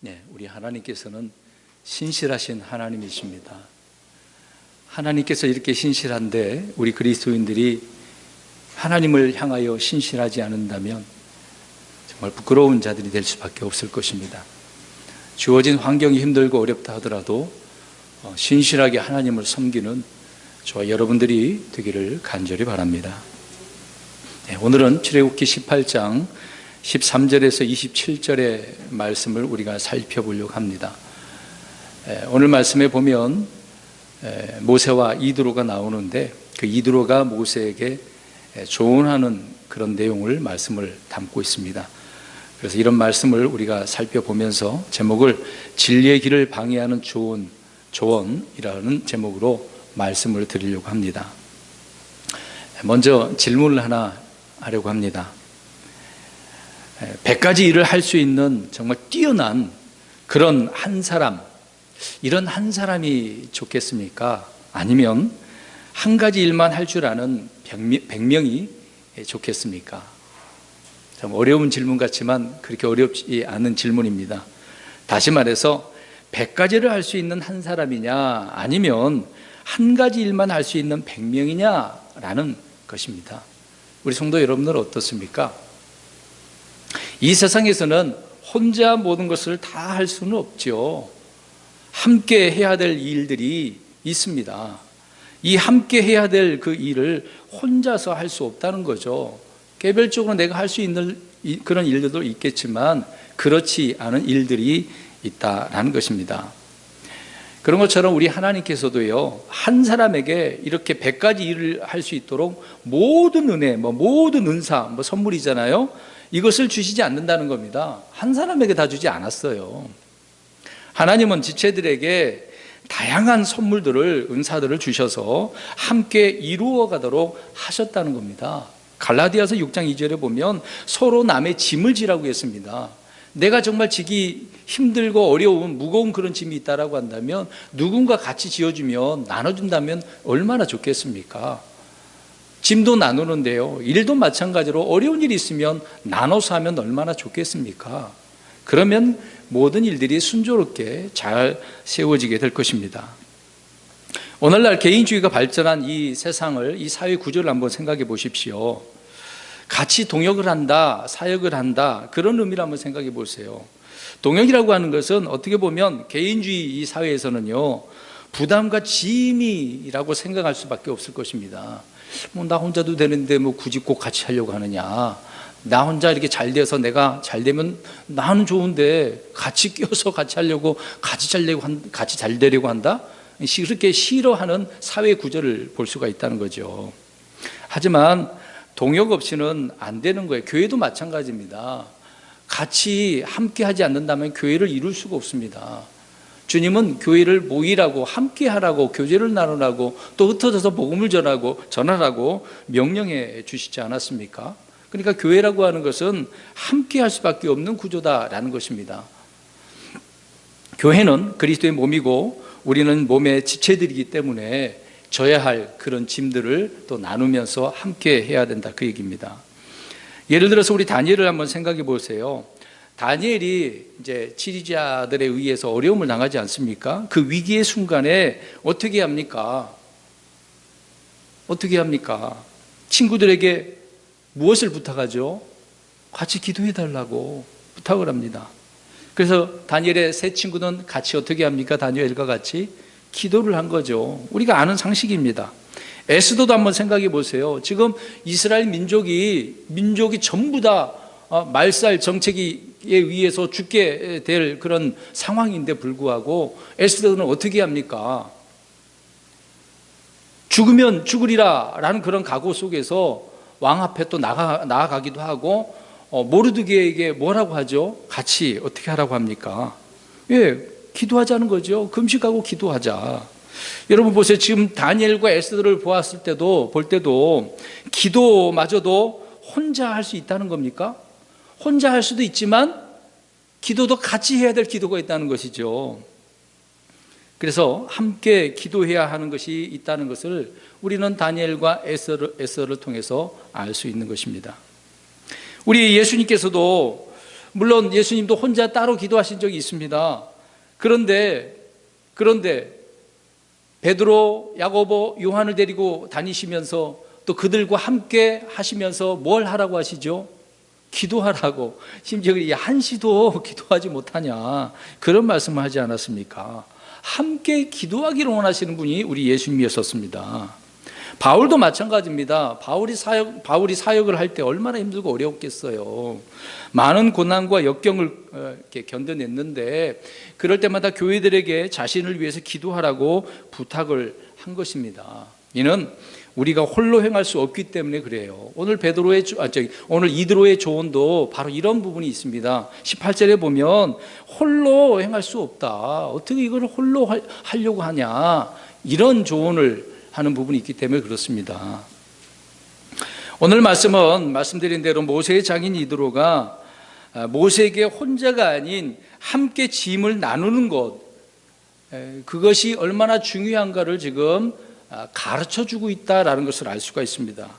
네, 우리 하나님께서는 신실하신 하나님이십니다. 하나님께서 이렇게 신실한데 우리 그리스도인들이 하나님을 향하여 신실하지 않는다면 정말 부끄러운 자들이 될 수밖에 없을 것입니다. 주어진 환경이 힘들고 어렵다 하더라도 신실하게 하나님을 섬기는 저와 여러분들이 되기를 간절히 바랍니다. 네, 오늘은 출애굽기 18장 13절에서 27절의 말씀을 우리가 살펴보려고 합니다. 오늘 말씀에 보면 모세와 이드로가 나오는데 그 이드로가 모세에게 조언하는 그런 내용을 말씀을 담고 있습니다. 그래서 이런 말씀을 우리가 살펴보면서 제목을 진리의 길을 방해하는 조언이라는 제목으로 말씀을 드리려고 합니다. 먼저 질문을 하나 하려고 합니다. 100가지 일을 할 수 있는 정말 뛰어난 그런 한 사람, 이런 한 사람이 좋겠습니까? 아니면 한 가지 일만 할 줄 아는 100명이 좋겠습니까? 참 어려운 질문 같지만 그렇게 어렵지 않은 질문입니다. 다시 말해서 100가지를 할 수 있는 한 사람이냐, 아니면 한 가지 일만 할 수 있는 100명이냐라는 것입니다. 우리 성도 여러분들 어떻습니까? 이 세상에서는 혼자 모든 것을 다 할 수는 없죠. 함께 해야 될 일들이 있습니다. 이 함께 해야 될 그 일을 혼자서 할 수 없다는 거죠. 개별적으로 내가 할 수 있는 그런 일들도 있겠지만 그렇지 않은 일들이 있다라는 것입니다. 그런 것처럼 우리 하나님께서도요, 한 사람에게 이렇게 100가지 일을 할 수 있도록 모든 은혜, 모든 은사, 선물이잖아요. 이것을 주시지 않는다는 겁니다. 한 사람에게 다 주지 않았어요. 하나님은 지체들에게 다양한 선물들을, 은사들을 주셔서 함께 이루어 가도록 하셨다는 겁니다. 갈라디아서 6장 2절에 보면 서로 남의 짐을 지라고 했습니다. 내가 정말 지기 힘들고 어려운 무거운 그런 짐이 있다라고 한다면 누군가 같이 지어주면, 나눠준다면 얼마나 좋겠습니까? 짐도 나누는데요, 일도 마찬가지로 어려운 일이 있으면 나눠서 하면 얼마나 좋겠습니까? 그러면 모든 일들이 순조롭게 잘 세워지게 될 것입니다. 오늘날 개인주의가 발전한 이 세상을, 이 사회 구조를 한번 생각해 보십시오. 같이 동역을 한다, 사역을 한다, 그런 의미를 한번 생각해 보세요. 동역이라고 하는 것은 어떻게 보면 개인주의 이 사회에서는요, 부담과 짐이라고 생각할 수밖에 없을 것입니다. 나 혼자도 되는데 굳이 꼭 같이 하려고 하느냐, 나 혼자 이렇게 잘 돼서 내가 잘 되면 나는 좋은데 같이 끼어서 같이 하려고, 같이 잘 되려고 한다, 그렇게 싫어하는 사회 구조를 볼 수가 있다는 거죠. 하지만 동역 없이는 안 되는 거예요. 교회도 마찬가지입니다. 같이 함께 하지 않는다면 교회를 이룰 수가 없습니다. 주님은 교회를 모이라고, 함께 하라고, 교제를 나누라고, 또 흩어져서 복음을 전하라고 명령해 주시지 않았습니까? 그러니까 교회라고 하는 것은 함께 할 수밖에 없는 구조다라는 것입니다. 교회는 그리스도의 몸이고 우리는 몸의 지체들이기 때문에 져야 할 그런 짐들을 또 나누면서 함께 해야 된다, 그 얘기입니다. 예를 들어서 우리 다니엘을 한번 생각해 보세요. 다니엘이 이제 지리자들에 의해서 어려움을 당하지 않습니까? 그 위기의 순간에 어떻게 합니까? 친구들에게 무엇을 부탁하죠? 같이 기도해 달라고 부탁을 합니다. 그래서 다니엘의 세 친구는 같이 어떻게 합니까? 다니엘과 같이 기도를 한 거죠. 우리가 아는 상식입니다. 에스더도 한번 생각해 보세요. 지금 이스라엘 민족이 전부 다 말살 정책에 의해서 죽게 될 그런 상황인데 불구하고 에스더는 어떻게 합니까? 죽으면 죽으리라 라는 그런 각오 속에서 왕 앞에 또 나아가기도 하고, 모르드게에게 뭐라고 하죠? 같이 어떻게 하라고 합니까? 기도하자는 거죠. 금식하고 기도하자. 여러분 보세요. 지금 다니엘과 에스더를 볼 때도 기도마저도 혼자 할 수 있다는 겁니까? 혼자 할 수도 있지만 기도도 같이 해야 될 기도가 있다는 것이죠. 그래서 함께 기도해야 하는 것이 있다는 것을 우리는 다니엘과 에스더를 통해서 알 수 있는 것입니다. 우리 예수님께서도 물론 예수님도 혼자 따로 기도하신 적이 있습니다. 그런데 베드로, 야고보, 요한을 데리고 다니시면서 또 그들과 함께 하시면서 뭘 하라고 하시죠? 기도하라고. 심지어 한시도 기도하지 못하냐, 그런 말씀을 하지 않았습니까? 함께 기도하기를 원하시는 분이 우리 예수님이었습니다. 바울도 마찬가지입니다. 바울이 사역을 할 때 얼마나 힘들고 어려웠겠어요. 많은 고난과 역경을 이렇게 견뎌냈는데 그럴 때마다 교회들에게 자신을 위해서 기도하라고 부탁을 한 것입니다. 이는 우리가 홀로 행할 수 없기 때문에 그래요. 오늘 오늘 이드로의 조언도 바로 이런 부분이 있습니다. 18절에 보면 홀로 행할 수 없다. 어떻게 이걸 홀로 하려고 하냐, 이런 조언을 하는 부분이 있기 때문에 그렇습니다. 오늘 말씀은 말씀드린 대로 모세의 장인 이드로가 모세에게 혼자가 아닌 함께 짐을 나누는 것, 그것이 얼마나 중요한가를 지금 가르쳐주고 있다라는 것을 알 수가 있습니다.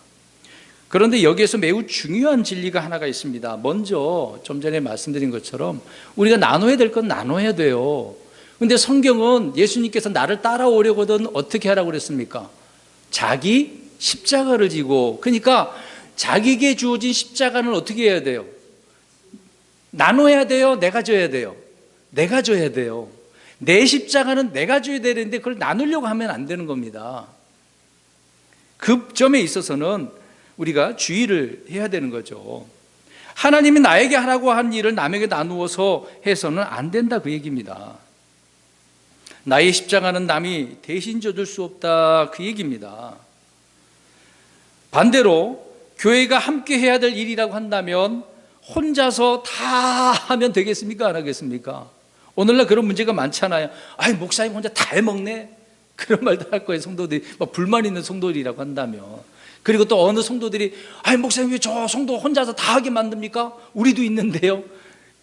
그런데 여기에서 매우 중요한 진리가 하나가 있습니다. 먼저 좀 전에 말씀드린 것처럼 우리가 나눠야 될 건 나눠야 돼요. 그런데 성경은 예수님께서 나를 따라오려거든 어떻게 하라고 그랬습니까? 자기 십자가를 지고. 그러니까 자기에게 주어진 십자가는 어떻게 해야 돼요? 나눠야 돼요? 내가 져야 돼요? 내가 져야 돼요. 내 십자가는 내가 져야 되는데 그걸 나누려고 하면 안 되는 겁니다. 그 점에 있어서는 우리가 주의를 해야 되는 거죠. 하나님이 나에게 하라고 한 일을 남에게 나누어서 해서는 안 된다, 그 얘기입니다. 나의 십자가는 남이 대신 져줄 수 없다, 그 얘기입니다. 반대로 교회가 함께 해야 될 일이라고 한다면 혼자서 다 하면 되겠습니까? 안 하겠습니까? 오늘날 그런 문제가 많잖아요. 아이, 목사님 혼자 다 해먹네, 그런 말도 할 거예요. 성도들이 불만 있는 성도들이라고 한다면. 그리고 또 어느 성도들이 아이, 목사님 왜 저 성도 혼자서 다 하게 만듭니까? 우리도 있는데요.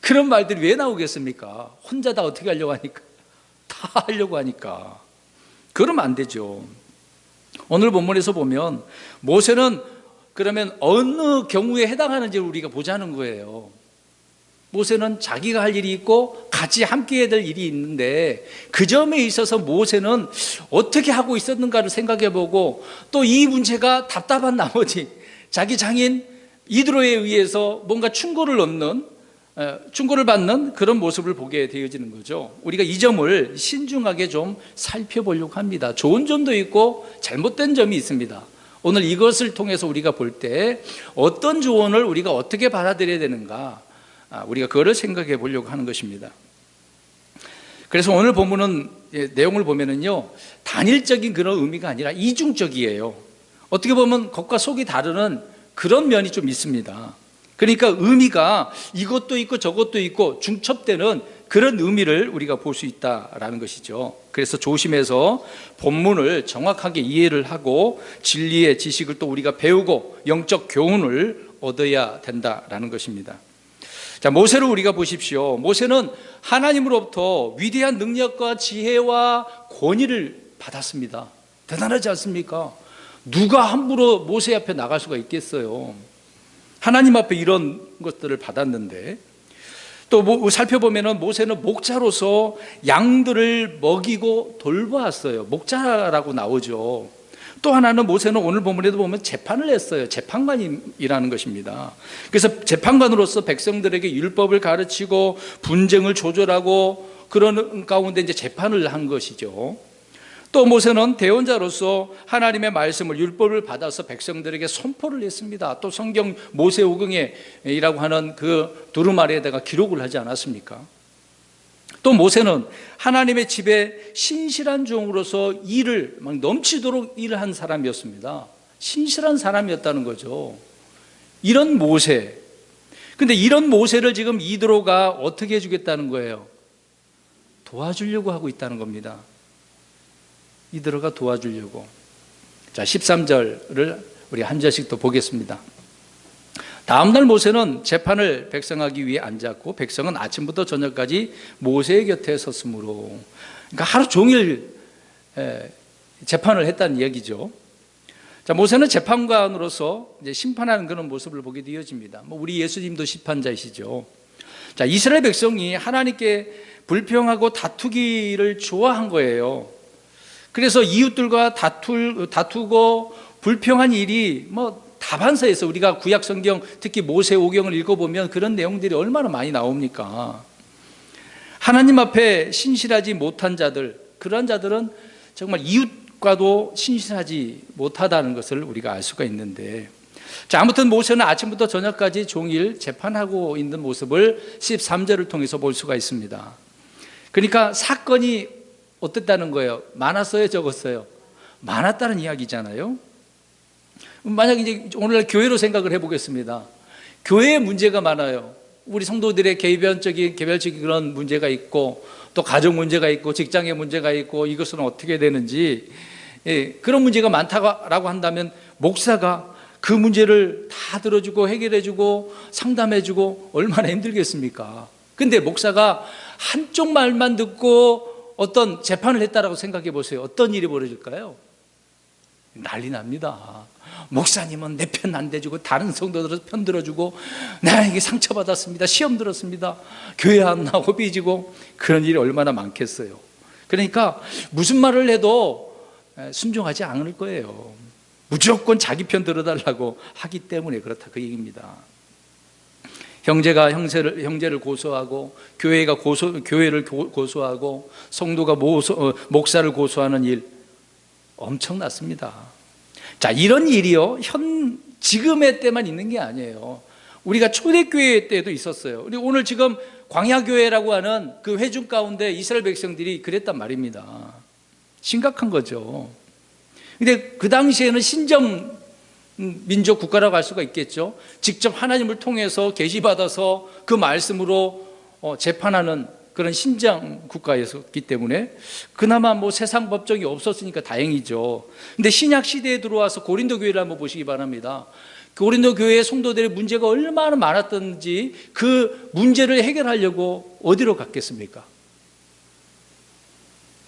그런 말들이 왜 나오겠습니까? 혼자 다 어떻게 하려고 하니까, 다 하려고 하니까. 그러면 안 되죠. 오늘 본문에서 보면 모세는 그러면 어느 경우에 해당하는지를 우리가 보자는 거예요. 모세는 자기가 할 일이 있고 같이 함께 해야 될 일이 있는데 그 점에 있어서 모세는 어떻게 하고 있었는가를 생각해보고 또 이 문제가 답답한 나머지 자기 장인 이드로에 의해서 뭔가 충고를 받는 그런 모습을 보게 되어지는 거죠. 우리가 이 점을 신중하게 좀 살펴보려고 합니다. 좋은 점도 있고 잘못된 점이 있습니다. 오늘 이것을 통해서 우리가 볼 때 어떤 조언을 우리가 어떻게 받아들여야 되는가, 우리가 그거를 생각해 보려고 하는 것입니다. 그래서 오늘 본문은 내용을 보면은요, 단일적인 그런 의미가 아니라 이중적이에요. 어떻게 보면 겉과 속이 다르는 그런 면이 좀 있습니다. 그러니까 의미가 이것도 있고 저것도 있고 중첩되는 그런 의미를 우리가 볼 수 있다라는 것이죠. 그래서 조심해서 본문을 정확하게 이해를 하고 진리의 지식을 또 우리가 배우고 영적 교훈을 얻어야 된다라는 것입니다. 자, 모세를 우리가 보십시오. 모세는 하나님으로부터 위대한 능력과 지혜와 권위를 받았습니다. 대단하지 않습니까? 누가 함부로 모세 앞에 나갈 수가 있겠어요? 하나님 앞에 이런 것들을 받았는데, 또 살펴보면 모세는 목자로서 양들을 먹이고 돌보았어요. 목자라고 나오죠. 또 하나는 모세는 오늘 본문에도 보면 재판을 했어요. 재판관이라는 것입니다. 그래서 재판관으로서 백성들에게 율법을 가르치고 분쟁을 조절하고 그런 가운데 이제 재판을 한 것이죠. 또 모세는 대언자로서 하나님의 말씀을, 율법을 받아서 백성들에게 선포를 했습니다. 또 성경 모세오경이라고 하는 그 두루마리에다가 기록을 하지 않았습니까? 또 모세는 하나님의 집에 신실한 종으로서 일을 막 넘치도록 일을 한 사람이었습니다. 신실한 사람이었다는 거죠. 이런 모세. 근데 이런 모세를 지금 이드로가 어떻게 해주겠다는 거예요? 도와주려고 하고 있다는 겁니다. 이드로가 도와주려고. 자, 13절을 우리 한 절씩 또 보겠습니다. 다음날 모세는 재판을 백성하기 위해 앉았고 백성은 아침부터 저녁까지 모세의 곁에 섰으므로, 그러니까 하루 종일 재판을 했다는 얘기죠. 자, 모세는 재판관으로서 이제 심판하는 그런 모습을 보게 되어집니다. 우리 예수님도 심판자이시죠. 자, 이스라엘 백성이 하나님께 불평하고 다투기를 좋아한 거예요. 그래서 이웃들과 다투고 불평한 일이 다반사에서 우리가 구약 성경 특히 모세오경을 읽어보면 그런 내용들이 얼마나 많이 나옵니까? 하나님 앞에 신실하지 못한 자들, 그런 자들은 정말 이웃과도 신실하지 못하다는 것을 우리가 알 수가 있는데, 자, 아무튼 모세는 아침부터 저녁까지 종일 재판하고 있는 모습을 13절을 통해서 볼 수가 있습니다. 그러니까 사건이 어땠다는 거예요? 많았어요, 적었어요? 많았다는 이야기잖아요. 만약 이제 오늘날 교회로 생각을 해보겠습니다. 교회에 문제가 많아요. 우리 성도들의 개별적인 그런 문제가 있고, 또 가정 문제가 있고, 직장의 문제가 있고, 이것은 어떻게 되는지, 그런 문제가 많다고 한다면 목사가 그 문제를 다 들어주고 해결해주고 상담해주고 얼마나 힘들겠습니까? 근데 목사가 한쪽 말만 듣고 어떤 재판을 했다라고 생각해 보세요. 어떤 일이 벌어질까요? 난리 납니다. 목사님은 내 편 안 대주고 다른 성도들 편 들어주고 내가 이게 상처받았습니다. 시험 들었습니다. 교회 안 나오고 삐지고 그런 일이 얼마나 많겠어요. 그러니까 무슨 말을 해도 순종하지 않을 거예요. 무조건 자기 편 들어달라고 하기 때문에 그렇다, 그 얘기입니다. 형제가 형제를 고소하고 교회가 교회를 고소하고 성도가 목사를 고소하는 일 엄청났습니다. 자, 이런 일이요 지금의 때만 있는 게 아니에요. 우리가 초대교회 때도 있었어요. 우리 오늘 지금 광야교회라고 하는 그 회중 가운데 이스라엘 백성들이 그랬단 말입니다. 심각한 거죠. 근데 그 당시에는 신정 민족 국가라고 할 수가 있겠죠. 직접 하나님을 통해서 계시받아서 그 말씀으로 재판하는 그런 신장 국가였기 때문에 그나마 세상 법정이 없었으니까 다행이죠. 근데 신약 시대에 들어와서 고린도 교회를 한번 보시기 바랍니다. 고린도 교회의 성도들의 문제가 얼마나 많았던지 그 문제를 해결하려고 어디로 갔겠습니까?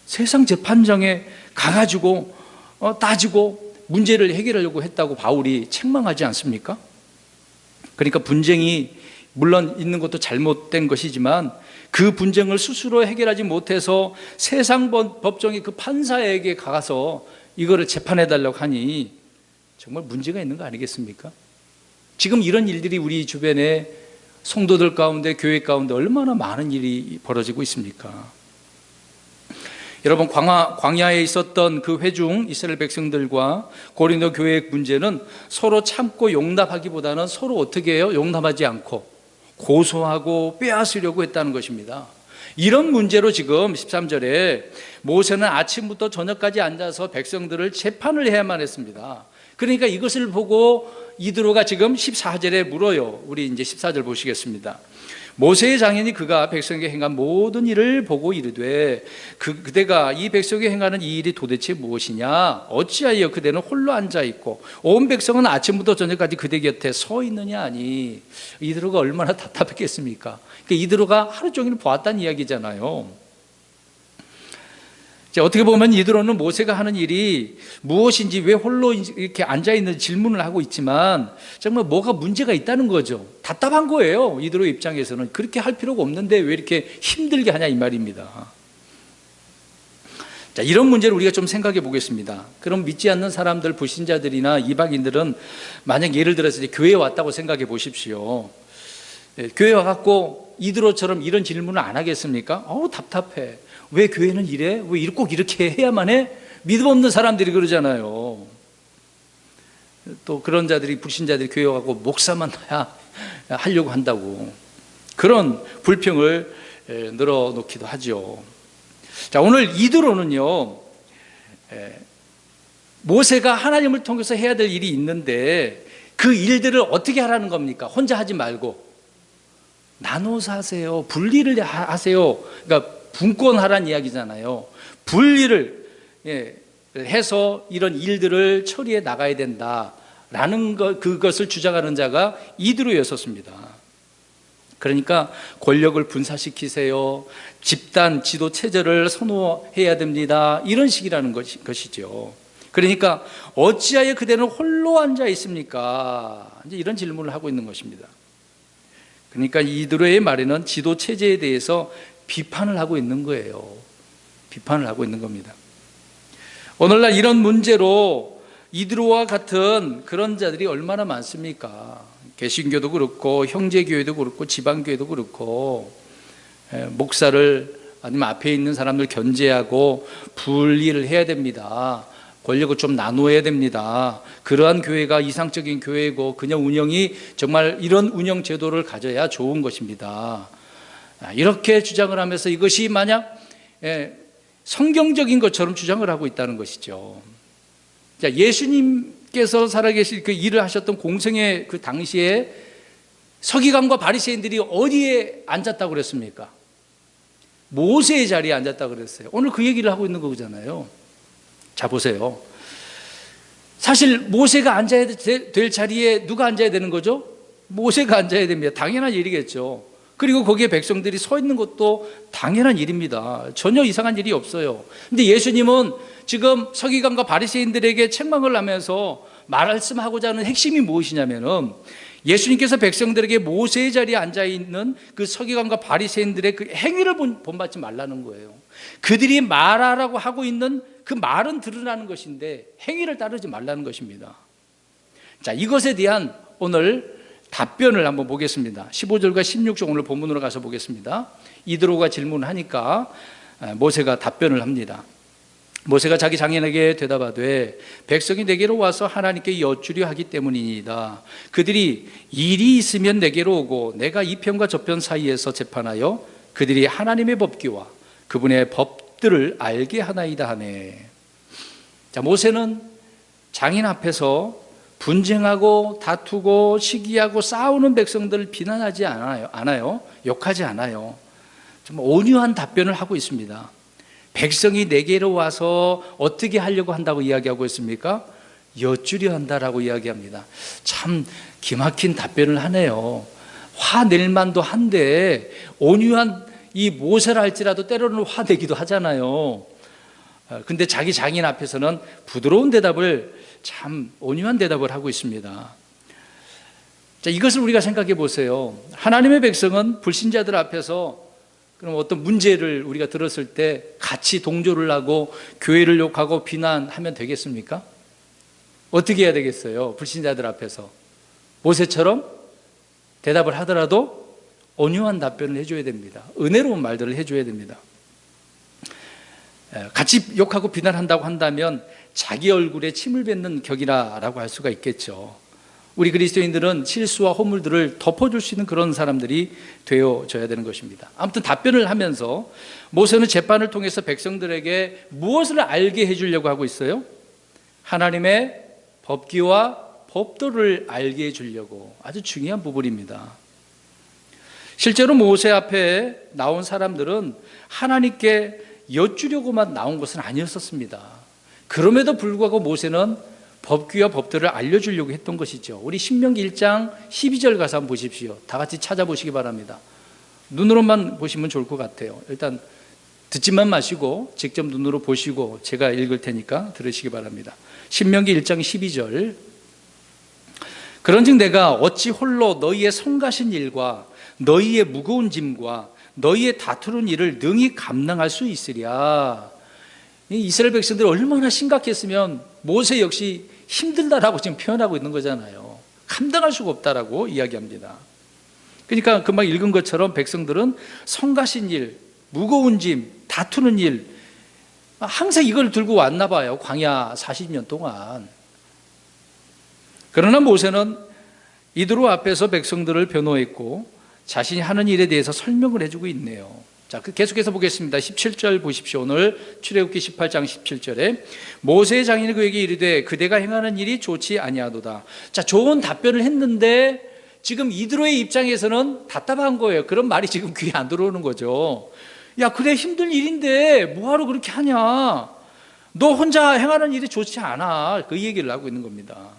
세상 재판장에 가가지고 따지고 문제를 해결하려고 했다고 바울이 책망하지 않습니까? 그러니까 분쟁이 물론 있는 것도 잘못된 것이지만 그 분쟁을 스스로 해결하지 못해서 세상 법정의 그 판사에게 가서 이거를 재판해달라고 하니 정말 문제가 있는 거 아니겠습니까? 지금 이런 일들이 우리 주변에 성도들 가운데 교회 가운데 얼마나 많은 일이 벌어지고 있습니까? 여러분, 광야에 있었던 그 회중 이스라엘 백성들과 고린도 교회의 문제는 서로 참고 용납하기보다는 서로 어떻게 해요? 용납하지 않고 고소하고 빼앗으려고 했다는 것입니다. 이런 문제로 지금 13절에 모세는 아침부터 저녁까지 앉아서 백성들을 재판을 해야만 했습니다. 그러니까 이것을 보고 이드로가 지금 14절에 물어요. 우리 이제 14절 보시겠습니다. 모세의 장인이 그가 백성에게 행한 모든 일을 보고 이르되 그대가 이 백성에게 행하는 이 일이 도대체 무엇이냐? 어찌하여 그대는 홀로 앉아있고 온 백성은 아침부터 저녁까지 그대 곁에 서 있느냐 하니, 이드로가 얼마나 답답했겠습니까? 그러니까 이드로가 하루 종일 보았다는 이야기잖아요. 어떻게 보면 이드로는 모세가 하는 일이 무엇인지, 왜 홀로 이렇게 앉아있는 질문을 하고 있지만 정말 뭐가 문제가 있다는 거죠. 답답한 거예요. 이드로 입장에서는 그렇게 할 필요가 없는데 왜 이렇게 힘들게 하냐 이 말입니다. 자, 이런 문제를 우리가 좀 생각해 보겠습니다. 그럼 믿지 않는 사람들, 불신자들이나 이방인들은 만약 예를 들어서 이제 교회에 왔다고 생각해 보십시오. 교회에 와갖고 이드로처럼 이런 질문을 안 하겠습니까? 답답해. 왜 교회는 이래? 왜 꼭 이렇게 해야만 해? 믿음 없는 사람들이 그러잖아요. 또 그런 자들이, 불신자들이 교회 와서 목사만 하려고 한다고 그런 불평을 늘어놓기도 하죠. 자, 오늘 이드로는요, 모세가 하나님을 통해서 해야 될 일이 있는데 그 일들을 어떻게 하라는 겁니까? 혼자 하지 말고 나눠서 하세요. 분리를 하세요. 그러니까 분권하라는 이야기잖아요. 분리를 해서 이런 일들을 처리해 나가야 된다라는 그것을 주장하는 자가 이드로였었습니다. 그러니까 권력을 분사시키세요. 집단 지도 체제를 선호해야 됩니다. 이런 식이라는 것이죠. 그러니까 어찌하여 그대는 홀로 앉아 있습니까? 이제 이런 질문을 하고 있는 것입니다. 그러니까 이드로의 말에는 지도 체제에 대해서 비판을 하고 있는 거예요. 비판을 하고 있는 겁니다. 오늘날 이런 문제로 이드로와 같은 그런 자들이 얼마나 많습니까? 개신교도 그렇고 형제교회도 그렇고 지방교회도 그렇고 목사를 아니면 앞에 있는 사람들 견제하고 분리를 해야 됩니다. 권력을 좀 나누어야 됩니다. 그러한 교회가 이상적인 교회고 그냥 운영이 정말 이런 운영 제도를 가져야 좋은 것입니다. 이렇게 주장을 하면서 이것이 만약 성경적인 것처럼 주장을 하고 있다는 것이죠. 자, 예수님께서 살아계실 그 일을 하셨던 공생의 그 당시에 서기관과 바리새인들이 어디에 앉았다고 그랬습니까? 모세의 자리에 앉았다고 그랬어요. 오늘 그 얘기를 하고 있는 거잖아요. 자, 보세요. 사실 모세가 앉아야 될 자리에 누가 앉아야 되는 거죠? 모세가 앉아야 됩니다. 당연한 일이겠죠. 그리고 거기에 백성들이 서 있는 것도 당연한 일입니다. 전혀 이상한 일이 없어요. 근데 예수님은 지금 서기관과 바리새인들에게 책망을 하면서 말씀하고자 하는 핵심이 무엇이냐면은 예수님께서 백성들에게 모세의 자리에 앉아있는 그 서기관과 바리새인들의 그 행위를 본받지 말라는 거예요. 그들이 말하라고 하고 있는 그 말은 드러나는 것인데 행위를 따르지 말라는 것입니다. 자, 이것에 대한 오늘 답변을 한번 보겠습니다. 15절과 16절 오늘 본문으로 가서 보겠습니다. 이드로가 질문하니까 모세가 답변을 합니다. 모세가 자기 장인에게 대답하되 백성이 내게로 와서 하나님께 여쭈려 하기 때문이니이다. 그들이 일이 있으면 내게로 오고 내가 이 편과 저 편 사이에서 재판하여 그들이 하나님의 법기와 그분의 법들을 알게 하나이다 하네. 자, 모세는 장인 앞에서 분쟁하고 다투고 시기하고 싸우는 백성들을 비난하지 않아요. 욕하지 않아요. 좀 온유한 답변을 하고 있습니다. 백성이 내게로 와서 어떻게 하려고 한다고 이야기하고 있습니까? 여쭈려 한다라고 이야기합니다. 참 기막힌 답변을 하네요. 화낼 만도 한데 온유한 이 모세라 할지라도 때로는 화내기도 하잖아요. 근데 자기 장인 앞에서는 부드러운 대답을, 참 온유한 대답을 하고 있습니다. 자, 이것을 우리가 생각해 보세요. 하나님의 백성은 불신자들 앞에서 그럼 어떤 문제를 우리가 들었을 때 같이 동조를 하고 교회를 욕하고 비난하면 되겠습니까? 어떻게 해야 되겠어요? 불신자들 앞에서 모세처럼 대답을 하더라도 온유한 답변을 해줘야 됩니다. 은혜로운 말들을 해줘야 됩니다. 같이 욕하고 비난한다고 한다면 자기 얼굴에 침을 뱉는 격이라고 할 수가 있겠죠. 우리 그리스도인들은 실수와 허물들을 덮어줄 수 있는 그런 사람들이 되어져야 되는 것입니다. 아무튼 답변을 하면서 모세는 재판을 통해서 백성들에게 무엇을 알게 해주려고 하고 있어요? 하나님의 법기와 법도를 알게 해주려고. 아주 중요한 부분입니다. 실제로 모세 앞에 나온 사람들은 하나님께 여쭈려고만 나온 것은 아니었습니다. 그럼에도 불구하고 모세는 법규와 법들을 알려주려고 했던 것이죠. 우리 신명기 1장 12절 가서 한번 보십시오. 다 같이 찾아보시기 바랍니다. 눈으로만 보시면 좋을 것 같아요. 일단 듣지만 마시고 직접 눈으로 보시고 제가 읽을 테니까 들으시기 바랍니다. 신명기 1장 12절. 그런즉 내가 어찌 홀로 너희의 성가신 일과 너희의 무거운 짐과 너희의 다투는 일을 능히 감당할 수 있으랴. 이스라엘 백성들이 얼마나 심각했으면 모세 역시 힘들다라고 지금 표현하고 있는 거잖아요. 감당할 수가 없다라고 이야기합니다. 그러니까 금방 읽은 것처럼 백성들은 성가신 일, 무거운 짐, 다투는 일, 항상 이걸 들고 왔나 봐요. 광야 40년 동안. 그러나 모세는 이드로 앞에서 백성들을 변호했고 자신이 하는 일에 대해서 설명을 해주고 있네요. 자, 계속해서 보겠습니다. 17절 보십시오. 오늘 출애굽기 18장 17절에 모세의 장인이 그에게 이르되 그대가 행하는 일이 좋지 아니하도다. 자, 좋은 답변을 했는데 지금 이드로의 입장에서는 답답한 거예요. 그런 말이 지금 귀에 안 들어오는 거죠. 야, 그래 힘든 일인데 뭐하러 그렇게 하냐. 너 혼자 행하는 일이 좋지 않아. 그 얘기를 하고 있는 겁니다.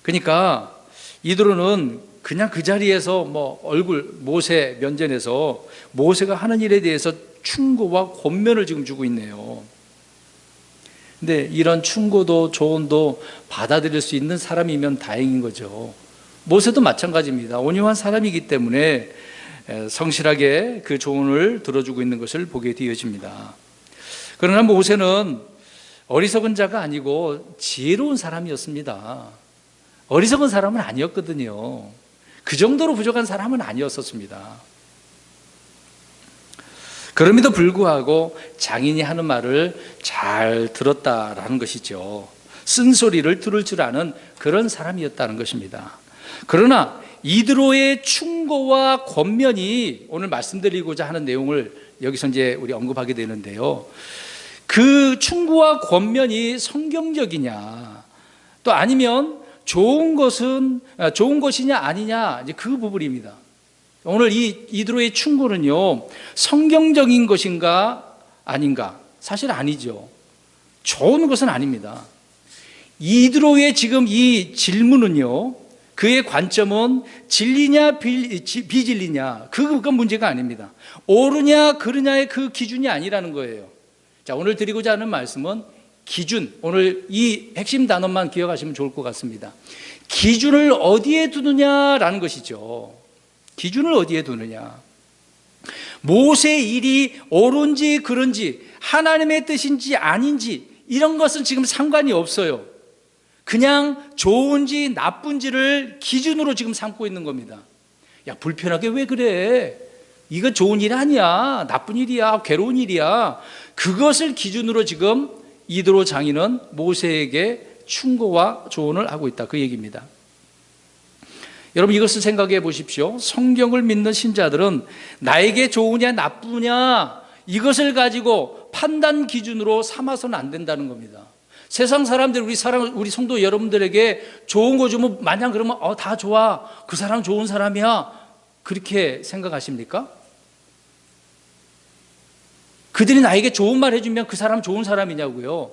그러니까 이드로는 그냥 그 자리에서 모세 면전에서 모세가 하는 일에 대해서 충고와 권면을 지금 주고 있네요. 근데 이런 충고도 조언도 받아들일 수 있는 사람이면 다행인 거죠. 모세도 마찬가지입니다. 온유한 사람이기 때문에 성실하게 그 조언을 들어주고 있는 것을 보게 되어집니다. 그러나 모세는 어리석은 자가 아니고 지혜로운 사람이었습니다. 어리석은 사람은 아니었거든요. 그 정도로 부족한 사람은 아니었었습니다. 그럼에도 불구하고 장인이 하는 말을 잘 들었다라는 것이죠. 쓴소리를 들을 줄 아는 그런 사람이었다는 것입니다. 그러나 이드로의 충고와 권면이 오늘 말씀드리고자 하는 내용을 여기서 이제 우리 언급하게 되는데요. 그 충고와 권면이 성경적이냐, 또 아니면 좋은 것이냐 아니냐, 이제 그 부분입니다. 오늘 이 이드로의 충고는요, 성경적인 것인가 아닌가? 사실 아니죠. 좋은 것은 아닙니다. 이드로의 지금 이 질문은요, 그의 관점은 진리냐 비진리냐, 그건 문제가 아닙니다. 옳으냐 그르냐의 그 기준이 아니라는 거예요. 자, 오늘 드리고자 하는 말씀은 기준, 오늘 이 핵심 단어만 기억하시면 좋을 것 같습니다. 기준을 어디에 두느냐라는 것이죠. 기준을 어디에 두느냐. 모세의 일이 옳은지 그른지, 하나님의 뜻인지 아닌지, 이런 것은 지금 상관이 없어요. 그냥 좋은지 나쁜지를 기준으로 지금 삼고 있는 겁니다. 야, 불편하게 왜 그래? 이거 좋은 일 아니야. 나쁜 일이야. 괴로운 일이야. 그것을 기준으로 지금 이드로 장인은 모세에게 충고와 조언을 하고 있다, 그 얘기입니다. 여러분, 이것을 생각해 보십시오. 성경을 믿는 신자들은 나에게 좋으냐 나쁘냐 이것을 가지고 판단 기준으로 삼아서는 안 된다는 겁니다. 세상 사람들, 우리 성도 여러분들에게 좋은 거 주면 마냥 그러면 다 좋아, 그 사람 좋은 사람이야, 그렇게 생각하십니까? 그들이 나에게 좋은 말 해주면 그 사람 좋은 사람이냐고요.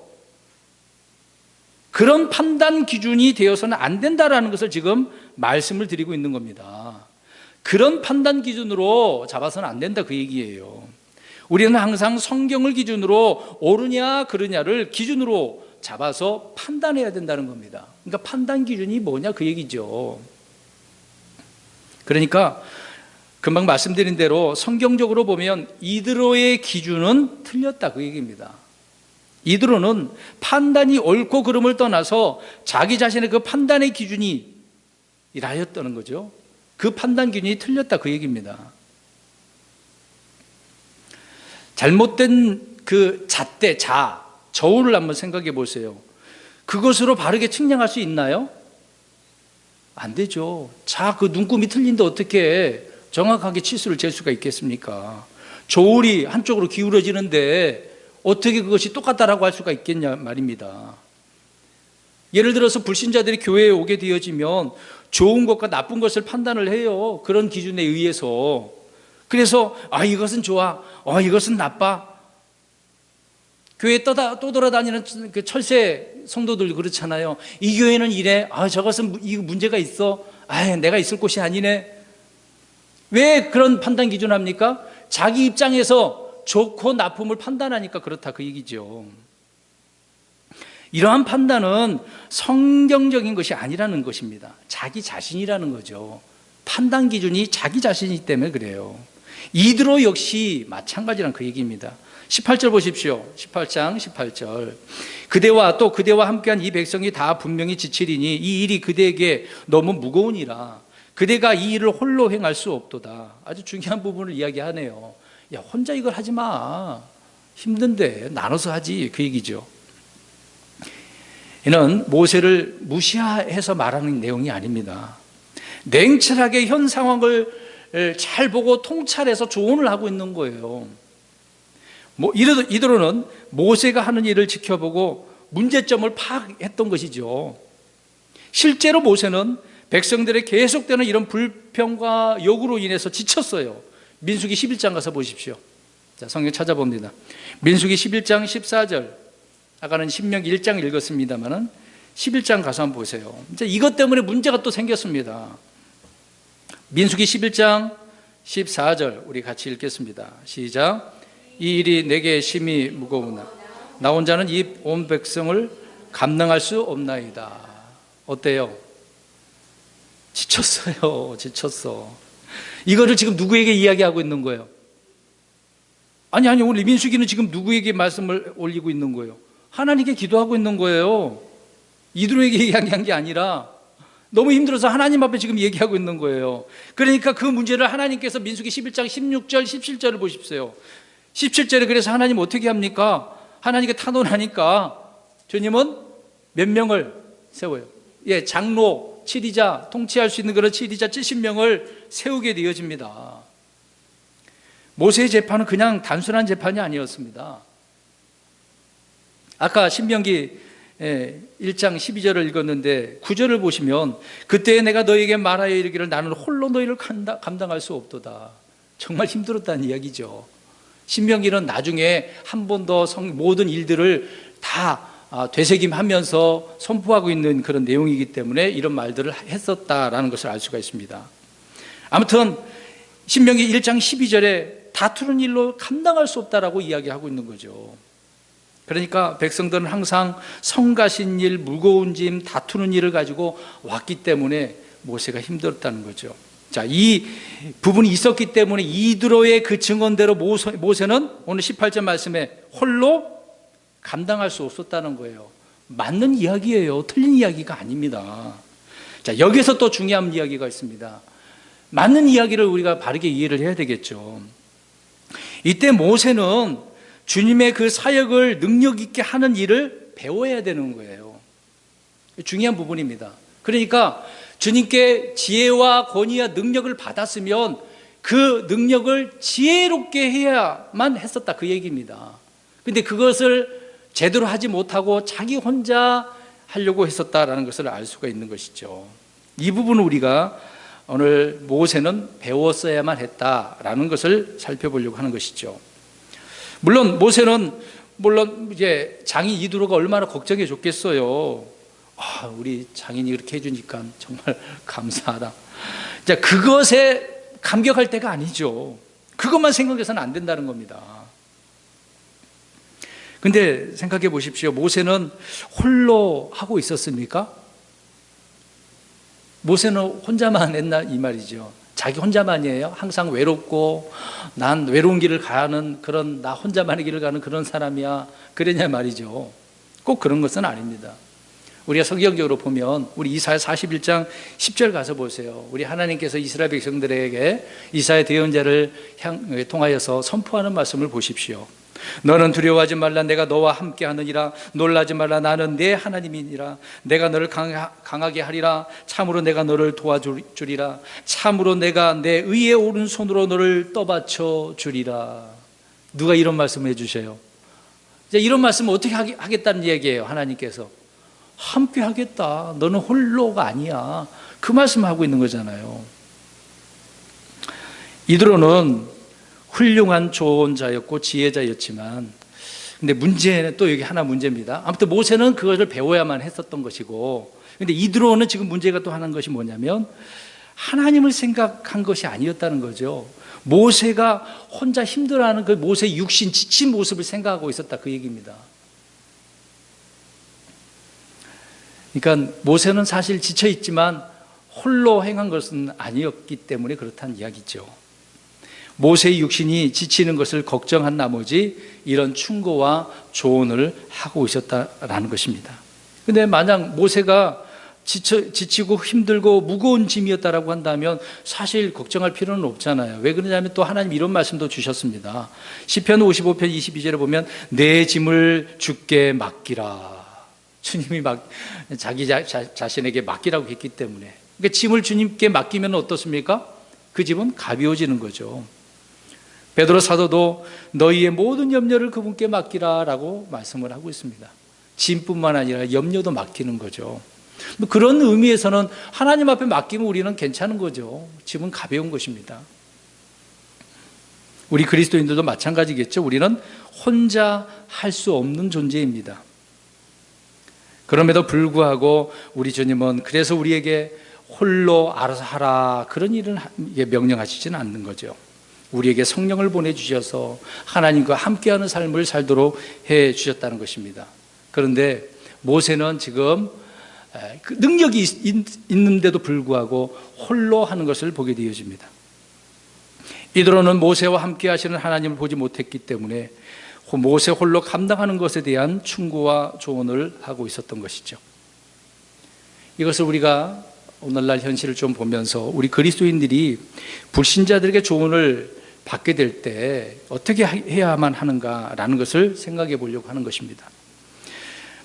그런 판단 기준이 되어서는 안 된다라는 것을 지금 말씀을 드리고 있는 겁니다. 그런 판단 기준으로 잡아서는 안 된다, 그 얘기예요. 우리는 항상 성경을 기준으로 옳으냐 그르냐를 기준으로 잡아서 판단해야 된다는 겁니다. 그러니까 판단 기준이 뭐냐, 그 얘기죠. 그러니까 금방 말씀드린 대로 성경적으로 보면 이드로의 기준은 틀렸다, 그 얘기입니다. 이드로는 판단이 옳고 그름을 떠나서 자기 자신의 그 판단의 기준이 이라였다는 거죠. 그 판단 기준이 틀렸다, 그 얘기입니다. 잘못된 그 잣대, 저울을 한번 생각해 보세요. 그것으로 바르게 측량할 수 있나요? 안 되죠. 그 눈금이 틀린데 어떻게 정확하게 치수를 잴 수가 있겠습니까? 저울이 한쪽으로 기울어지는데 어떻게 그것이 똑같다라고 할 수가 있겠냐 말입니다. 예를 들어서 불신자들이 교회에 오게 되어지면 좋은 것과 나쁜 것을 판단을 해요. 그런 기준에 의해서. 그래서 이것은 좋아, 이것은 나빠. 교회에 떠돌아다니는 그 철새 성도들 그렇잖아요. 이 교회는 이래, 저것은 이 문제가 있어, 내가 있을 곳이 아니네. 왜 그런 판단 기준 합니까? 자기 입장에서 좋고 나쁨을 판단하니까 그렇다, 그 얘기죠. 이러한 판단은 성경적인 것이 아니라는 것입니다. 자기 자신이라는 거죠. 판단 기준이 자기 자신이기 때문에 그래요. 이드로 역시 마찬가지란 그 얘기입니다. 18절 보십시오. 18장 18절. 그대와 함께한 이 백성이 다 분명히 지치리니 이 일이 그대에게 너무 무거우니라. 그대가 이 일을 홀로 행할 수 없도다. 아주 중요한 부분을 이야기하네요. 야, 혼자 이걸 하지 마. 힘든데 나눠서 하지, 그 얘기죠. 이는 모세를 무시해서 말하는 내용이 아닙니다. 냉철하게 현 상황을 잘 보고 통찰해서 조언을 하고 있는 거예요. 이대로는 모세가 하는 일을 지켜보고 문제점을 파악했던 것이죠. 실제로 모세는 백성들의 계속되는 이런 불평과 요구로 인해서 지쳤어요. 민수기 11장 가서 보십시오. 자, 성경 찾아봅니다. 민수기 11장 14절. 아까는 신명기 1장 읽었습니다만은 11장 가서 한번 보세요. 이제 이것 때문에 문제가 또 생겼습니다. 민수기 11장 14절 우리 같이 읽겠습니다. 시작. 이 일이 내게 심히 무거우나 나 혼자는 이 온 백성을 감당할 수 없나이다. 어때요? 지쳤어요. 지쳤어. 이거를 지금 누구에게 이야기하고 있는 거예요? 아니, 오늘 민수기는 지금 누구에게 말씀을 올리고 있는 거예요? 하나님께 기도하고 있는 거예요. 이드로에게 이야기한 게 아니라 너무 힘들어서 하나님 앞에 지금 얘기하고 있는 거예요. 그러니까 그 문제를 하나님께서 민수기 11장 16절 17절을 보십시오. 17절에 그래서 하나님 어떻게 합니까? 하나님께 탄원하니까 주님은 몇 명을 세워요? 예, 장로, 치리자, 통치할 수 있는 그런 치리자 70명을 세우게 되어집니다. 모세의 재판은 그냥 단순한 재판이 아니었습니다. 아까 신명기 1장 12절을 읽었는데 9절을 보시면 그때 내가 너에게 말하여 이르기를 나는 홀로 너희를 감당할 수 없도다. 정말 힘들었다는 이야기죠. 신명기는 나중에 한 번 더 모든 일들을 다 되새김하면서 선포하고 있는 그런 내용이기 때문에 이런 말들을 했었다라는 것을 알 수가 있습니다. 아무튼 신명기 1장 12절에 다투는 일로 감당할 수 없다라고 이야기하고 있는 거죠. 그러니까 백성들은 항상 성가신 일, 무거운 짐, 다투는 일을 가지고 왔기 때문에 모세가 힘들었다는 거죠. 자, 이 부분이 있었기 때문에 이드로의 그 증언대로 모세는 오늘 18절 말씀에 홀로 감당할 수 없었다는 거예요. 맞는 이야기예요. 틀린 이야기가 아닙니다. 자, 여기서 또 중요한 이야기가 있습니다. 맞는 이야기를 우리가 바르게 이해를 해야 되겠죠. 이때 모세는 주님의 그 사역을 능력 있게 하는 일을 배워야 되는 거예요. 중요한 부분입니다. 그러니까 주님께 지혜와 권위와 능력을 받았으면 그 능력을 지혜롭게 해야만 했었다, 그 얘기입니다. 근데 그것을 제대로 하지 못하고 자기 혼자 하려고 했었다라는 것을 알 수가 있는 것이죠. 이 부분을 우리가 오늘 모세는 배웠어야만 했다라는 것을 살펴보려고 하는 것이죠. 물론 모세는 이제 장인 이드로가 얼마나 걱정해 줬겠어요. 우리 장인이 이렇게 해주니까 정말 감사하다. 자, 그것에 감격할 때가 아니죠. 그것만 생각해서는 안 된다는 겁니다. 근데 생각해 보십시오. 모세는 홀로 하고 있었습니까? 모세는 혼자만 했나 이 말이죠. 자기 혼자만이에요. 항상 외롭고 난 외로운 길을 가는 그런 나 혼자만의 길을 가는 그런 사람이야. 그러냐 말이죠. 꼭 그런 것은 아닙니다. 우리가 성경적으로 보면 우리 이사야 41장 10절 가서 보세요. 우리 하나님께서 이스라엘 백성들에게 이사야 대언자를 통하여서 선포하는 말씀을 보십시오. 너는 두려워하지 말라. 내가 너와 함께 하느니라. 놀라지 말라. 나는 내 하나님이니라. 내가 너를 강하게 하리라. 참으로 내가 너를 도와주리라. 참으로 내가 내 의의 오른손으로 너를 떠받쳐 주리라. 누가 이런 말씀을 해주셔요? 이제 이런 말씀을 어떻게 하겠다는 얘기예요? 하나님께서 함께 하겠다. 너는 홀로가 아니야. 그 말씀하고 있는 거잖아요. 이드로는 훌륭한 조언자였고 지혜자였지만, 근데 문제는 또 여기 하나 문제입니다. 아무튼 모세는 그것을 배워야만 했었던 것이고, 근데 이드로는 지금 문제가 또 하는 것이 뭐냐면 하나님을 생각한 것이 아니었다는 거죠. 모세가 혼자 힘들어하는 그 모세의 육신 지친 모습을 생각하고 있었다, 그 얘기입니다. 그러니까 모세는 사실 지쳐 있지만 홀로 행한 것은 아니었기 때문에 그렇다는 이야기죠. 모세의 육신이 지치는 것을 걱정한 나머지 이런 충고와 조언을 하고 있었다라는 것입니다. 그런데 만약 모세가 지치고 힘들고 무거운 짐이었다라고 한다면 사실 걱정할 필요는 없잖아요. 왜 그러냐면 또 하나님 이런 말씀도 주셨습니다. 시편 55편 22절에 보면 내 짐을 주께 맡기라. 주님이 자기 자신에게 맡기라고 했기 때문에, 그러니까 짐을 주님께 맡기면 어떻습니까? 그 짐은 가벼워지는 거죠. 베드로 사도도 너희의 모든 염려를 그분께 맡기라라고 말씀을 하고 있습니다. 짐뿐만 아니라 염려도 맡기는 거죠. 그런 의미에서는 하나님 앞에 맡기면 우리는 괜찮은 거죠. 짐은 가벼운 것입니다. 우리 그리스도인들도 마찬가지겠죠. 우리는 혼자 할 수 없는 존재입니다. 그럼에도 불구하고 우리 주님은 그래서 우리에게 홀로 알아서 하라 그런 일을 명령하시지는 않는 거죠. 우리에게 성령을 보내주셔서 하나님과 함께하는 삶을 살도록 해주셨다는 것입니다. 그런데 모세는 지금 그 능력이 있는데도 불구하고 홀로 하는 것을 보게 되어집니다. 이드로는 모세와 함께 하시는 하나님을 보지 못했기 때문에 모세 홀로 감당하는 것에 대한 충고와 조언을 하고 있었던 것이죠. 이것을 우리가 오늘날 현실을 좀 보면서 우리 그리스도인들이 불신자들에게 조언을 받게 될 때 어떻게 해야만 하는가라는 것을 생각해 보려고 하는 것입니다.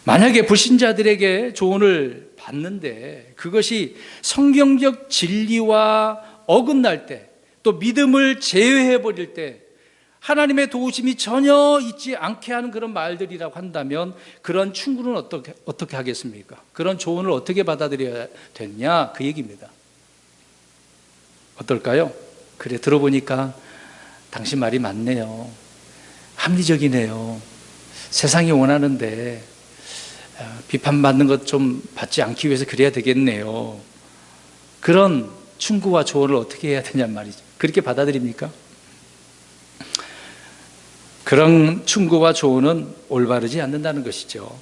만약에 불신자들에게 조언을 받는데 그것이 성경적 진리와 어긋날 때, 또 믿음을 제외해 버릴 때, 하나님의 도우심이 전혀 있지 않게 하는 그런 말들이라고 한다면 그런 충고는 어떻게 하겠습니까? 그런 조언을 어떻게 받아들여야 되느냐, 그 얘기입니다. 어떨까요? 그래, 들어보니까 당신 말이 맞네요. 합리적이네요. 세상이 원하는데 비판받는 것 좀 받지 않기 위해서 그래야 되겠네요. 그런 충고와 조언을 어떻게 해야 되냔 말이죠. 그렇게 받아들입니까? 그런 충고와 조언은 올바르지 않는다는 것이죠.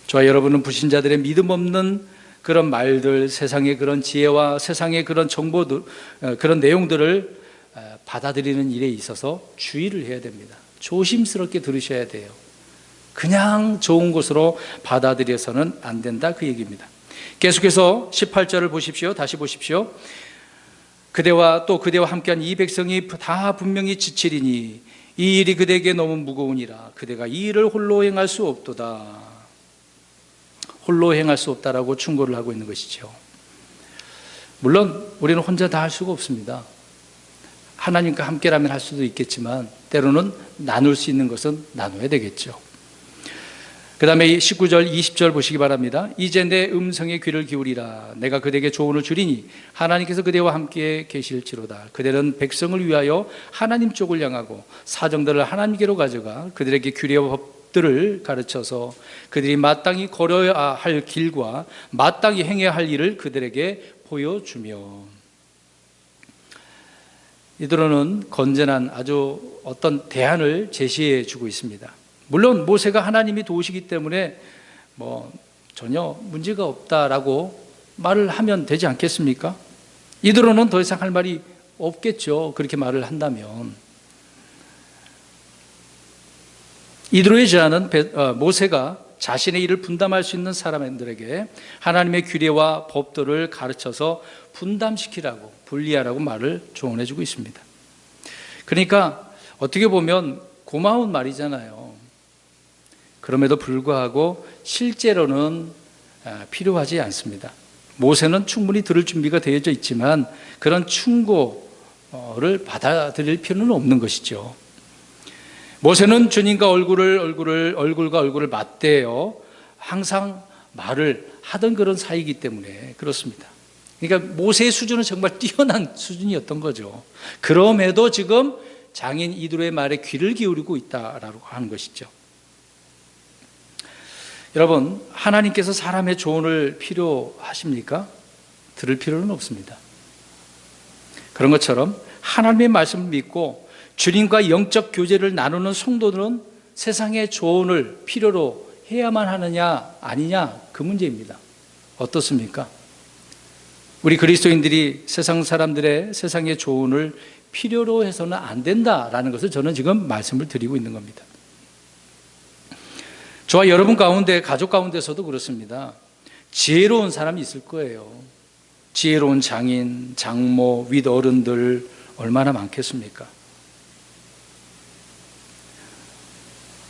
저와 여러분은 불신자들의 믿음 없는 그런 말들, 세상의 그런 지혜와 세상의 그런 정보들, 그런 내용들을 받아들이는 일에 있어서 주의를 해야 됩니다. 조심스럽게 들으셔야 돼요. 그냥 좋은 것으로 받아들여서는 안 된다, 그 얘기입니다. 계속해서 18절을 보십시오. 다시 보십시오. 그대와 함께한 이 백성이 다 분명히 지치리니 이 일이 그대에게 너무 무거우니라. 그대가 이 일을 홀로 행할 수 없도다. 홀로 행할 수 없다라고 충고를 하고 있는 것이죠. 물론 우리는 혼자 다 할 수가 없습니다. 하나님과 함께라면 할 수도 있겠지만 때로는 나눌 수 있는 것은 나눠야 되겠죠. 그 다음에 19절, 20절 보시기 바랍니다. 이제 내 음성에 귀를 기울이라. 내가 그대에게 조언을 주리니 하나님께서 그대와 함께 계실지로다. 그대는 백성을 위하여 하나님 쪽을 향하고 사정들을 하나님께로 가져가 그들에게 규례와 법들을 가르쳐서 그들이 마땅히 걸어야 할 길과 마땅히 행해야 할 일을 그들에게 보여주며. 이들은 건전한 아주 어떤 대안을 제시해 주고 있습니다. 물론 모세가 하나님이 도우시기 때문에 전혀 문제가 없다라고 말을 하면 되지 않겠습니까? 이들은 더 이상 할 말이 없겠죠. 그렇게 말을 한다면. 이드로의 제안은 모세가 자신의 일을 분담할 수 있는 사람들에게 하나님의 규례와 법도를 가르쳐서 분담시키라고, 분리하라고 말을 조언해 주고 있습니다. 그러니까 어떻게 보면 고마운 말이잖아요. 그럼에도 불구하고 실제로는 필요하지 않습니다. 모세는 충분히 들을 준비가 되어져 있지만 그런 충고를 받아들일 필요는 없는 것이죠. 모세는 주님과 얼굴과 얼굴을 맞대어 항상 말을 하던 그런 사이이기 때문에 그렇습니다. 그러니까 모세의 수준은 정말 뛰어난 수준이었던 거죠. 그럼에도 지금 장인 이드로의 말에 귀를 기울이고 있다라고 하는 것이죠. 여러분, 하나님께서 사람의 조언을 필요하십니까? 들을 필요는 없습니다. 그런 것처럼 하나님의 말씀을 믿고 주님과 영적 교제를 나누는 성도들은 세상의 조언을 필요로 해야만 하느냐 아니냐, 그 문제입니다. 어떻습니까? 우리 그리스도인들이 세상 사람들의 세상의 조언을 필요로 해서는 안 된다라는 것을 저는 지금 말씀을 드리고 있는 겁니다. 저와 여러분 가운데, 가족 가운데서도 그렇습니다. 지혜로운 사람이 있을 거예요. 지혜로운 장인, 장모, 윗어른들 얼마나 많겠습니까?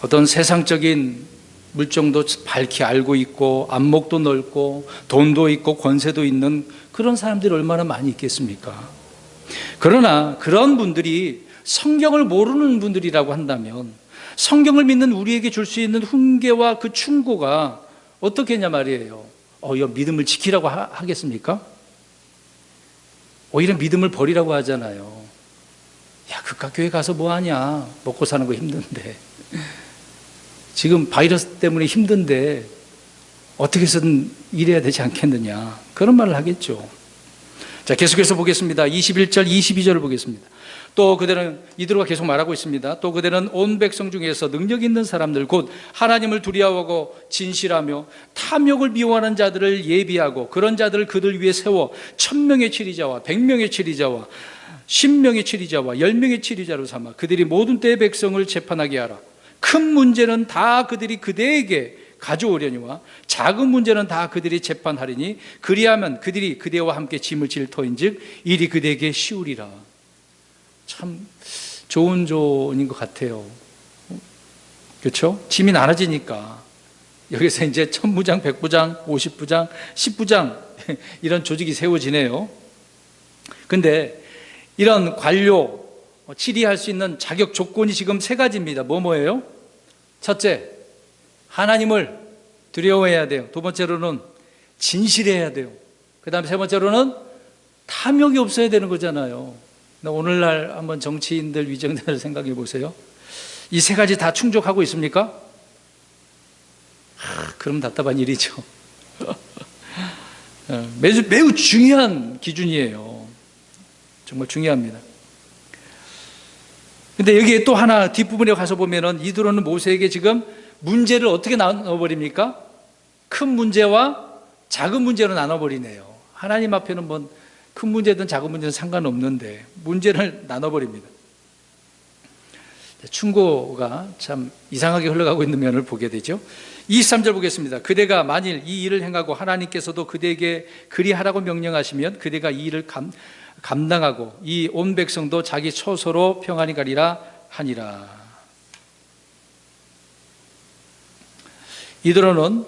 어떤 세상적인 물정도 밝히 알고 있고 안목도 넓고 돈도 있고 권세도 있는 그런 사람들이 얼마나 많이 있겠습니까? 그러나 그런 분들이 성경을 모르는 분들이라고 한다면 성경을 믿는 우리에게 줄 수 있는 훈계와 그 충고가 어떻게 했냐 말이에요. 믿음을 지키라고 하겠습니까? 오히려 믿음을 버리라고 하잖아요. 야, 그깟 교회 가서 뭐하냐, 먹고 사는 거 힘든데, 지금 바이러스 때문에 힘든데 어떻게 해서든 일해야 되지 않겠느냐, 그런 말을 하겠죠. 자, 계속해서 보겠습니다. 21절 22절을 보겠습니다. 또 그들은, 이드로가 계속 말하고 있습니다. 또 그들은 온 백성 중에서 능력 있는 사람들, 곧 하나님을 두려워하고 진실하며 탐욕을 미워하는 자들을 예비하고 그런 자들을 그들 위에 세워 1000명의 치리자와 100명의 치리자와 10명의 치리자와 10명의 치리자로 삼아 그들이 모든 때의 백성을 재판하게 하라. 큰 문제는 다 그들이 그대에게 가져오려니와 작은 문제는 다 그들이 재판하리니 그리하면 그들이 그대와 함께 짐을 질 터인즉 일이 그대에게 쉬우리라. 참 좋은 조언인 것 같아요. 그렇죠? 짐이 나눠지니까 여기서 이제 1000부장, 100부장, 50부장, 10부장 이런 조직이 세워지네요. 근데 이런 관료 치리할 수 있는 자격 조건이 지금 3가지입니다. 뭐예요? 첫째, 하나님을 두려워해야 돼요. 두 번째로는 진실해야 돼요. 그 다음에 세 번째로는 탐욕이 없어야 되는 거잖아요. 오늘날 한번 정치인들, 위정자를 생각해 보세요. 이 3가지 다 충족하고 있습니까? 그럼 답답한 일이죠. 매우 중요한 기준이에요. 정말 중요합니다. 근데 여기에 또 하나 뒷부분에 가서 보면은 이드로는 모세에게 지금 문제를 어떻게 나눠버립니까? 큰 문제와 작은 문제로 나눠버리네요. 하나님 앞에는 뭐 큰 문제든 작은 문제든 상관없는데 문제를 나눠버립니다. 충고가 참 이상하게 흘러가고 있는 면을 보게 되죠. 23절 보겠습니다. 그대가 만일 이 일을 행하고 하나님께서도 그대에게 그리하라고 명령하시면 그대가 이 일을 감당하고 이 온 백성도 자기 처소로 평안히 가리라 하니라. 이드로는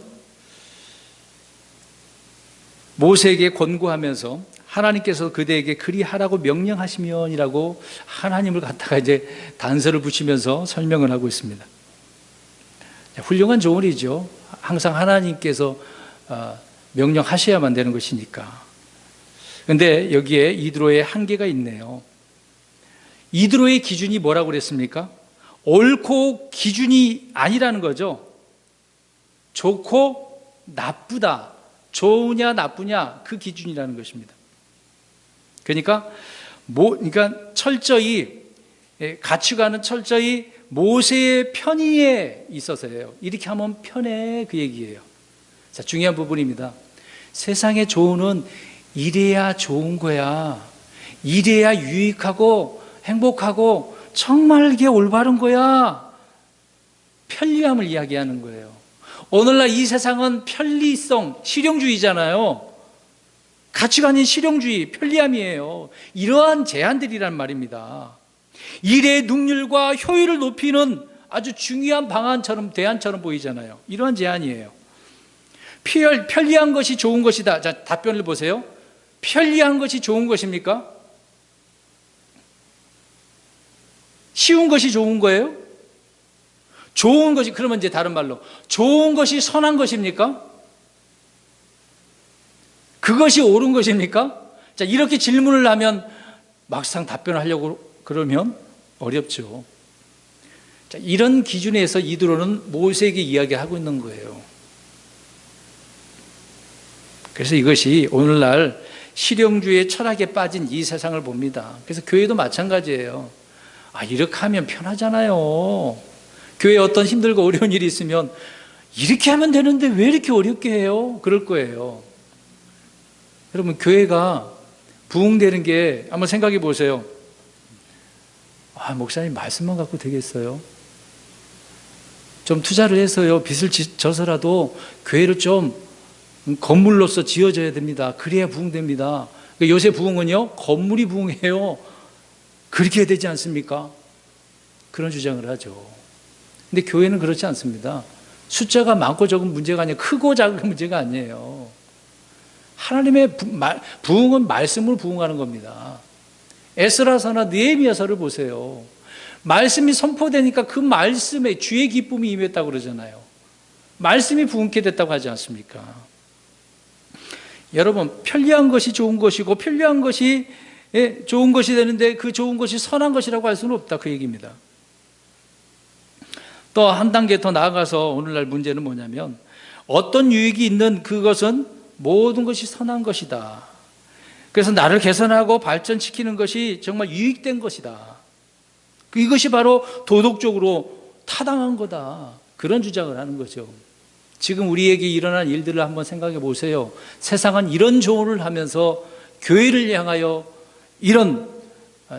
모세에게 권고하면서 하나님께서 그대에게 그리하라고 명령하시면이라고 하나님을 갖다가 이제 단서를 붙이면서 설명을 하고 있습니다. 훌륭한 조언이죠. 항상 하나님께서 명령하셔야만 되는 것이니까. 그런데 여기에 이드로의 한계가 있네요. 이드로의 기준이 뭐라고 그랬습니까? 옳고 기준이 아니라는 거죠. 좋고 나쁘다, 좋으냐 나쁘냐 그 기준이라는 것입니다. 그러니까 철저히 가치관은 철저히 모세의 편의에 있어서예요. 이렇게 하면 편해 그 얘기예요. 자, 중요한 부분입니다. 세상의 조언은 이래야 좋은 거야. 이래야 유익하고 행복하고 정말 이게 올바른 거야. 편리함을 이야기하는 거예요. 오늘날 이 세상은 편리성, 실용주의잖아요. 가치관이 실용주의, 편리함이에요. 이러한 제안들이란 말입니다. 일의 능률과 효율을 높이는 아주 중요한 방안처럼, 대안처럼 보이잖아요. 이러한 제안이에요. 편리한 것이 좋은 것이다. 자, 답변을 보세요. 편리한 것이 좋은 것입니까? 쉬운 것이 좋은 거예요? 좋은 것이, 그러면 이제 다른 말로 좋은 것이 선한 것입니까? 그것이 옳은 것입니까? 자, 이렇게 질문을 하면 막상 답변을 하려고 그러면 어렵죠. 자, 이런 기준에서 이드로는 모세에게 이야기하고 있는 거예요. 그래서 이것이 오늘날 실용주의의 철학에 빠진 이 세상을 봅니다. 그래서 교회도 마찬가지예요. 이렇게 하면 편하잖아요. 교회에 어떤 힘들고 어려운 일이 있으면 이렇게 하면 되는데 왜 이렇게 어렵게 해요? 그럴 거예요. 여러분, 교회가 부흥되는 게 한번 생각해 보세요. 목사님 말씀만 갖고 되겠어요? 좀 투자를 해서요, 빚을 져서라도 교회를 좀 건물로서 지어져야 됩니다. 그래야 부흥됩니다. 요새 부흥은요, 건물이 부흥해요. 그렇게 해야 되지 않습니까? 그런 주장을 하죠. 근데 교회는 그렇지 않습니다. 숫자가 많고 적은 문제가 아니에요. 크고 작은 문제가 아니에요. 하나님의 부흥은 말씀으로 부흥하는 겁니다. 에스라서나 느헤미야서를 보세요. 말씀이 선포되니까 그 말씀에 주의 기쁨이 임했다고 그러잖아요. 말씀이 부흥케 됐다고 하지 않습니까? 여러분, 편리한 것이 좋은 것이고 편리한 것이 좋은 것이 되는데 그 좋은 것이 선한 것이라고 할 수는 없다, 그 얘기입니다. 또 한 단계 더 나아가서 오늘날 문제는 뭐냐면 어떤 유익이 있는 그것은 모든 것이 선한 것이다. 그래서 나를 개선하고 발전시키는 것이 정말 유익된 것이다. 이것이 바로 도덕적으로 타당한 거다. 그런 주장을 하는 거죠. 지금 우리에게 일어난 일들을 한번 생각해 보세요. 세상은 이런 조언을 하면서 교회를 향하여 이런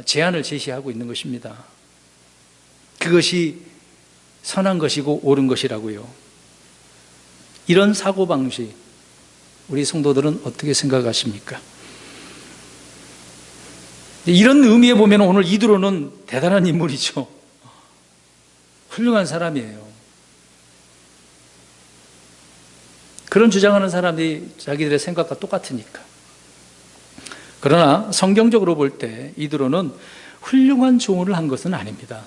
제안을 제시하고 있는 것입니다. 그것이 선한 것이고 옳은 것이라고요. 이런 사고방식, 우리 성도들은 어떻게 생각하십니까? 이런 의미에 보면 오늘 이드로는 대단한 인물이죠. 훌륭한 사람이에요. 그런 주장하는 사람이 자기들의 생각과 똑같으니까. 그러나 성경적으로 볼 때 이드로는 훌륭한 조언을 한 것은 아닙니다.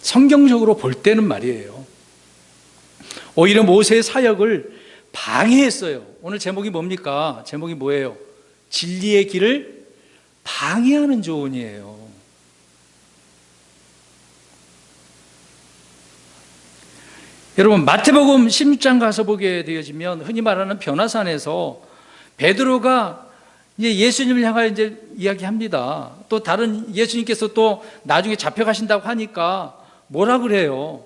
성경적으로 볼 때는 말이에요. 오히려 모세의 사역을 방해했어요. 오늘 제목이 뭡니까? 제목이 뭐예요? 진리의 길을 방해하는 조언이에요. 여러분, 마태복음 16장 가서 보게 되어지면 흔히 말하는 변화산에서 베드로가 이제 예수님을 향하여 이제 이야기합니다. 또 다른 예수님께서 또 나중에 잡혀가신다고 하니까 뭐라 그래요?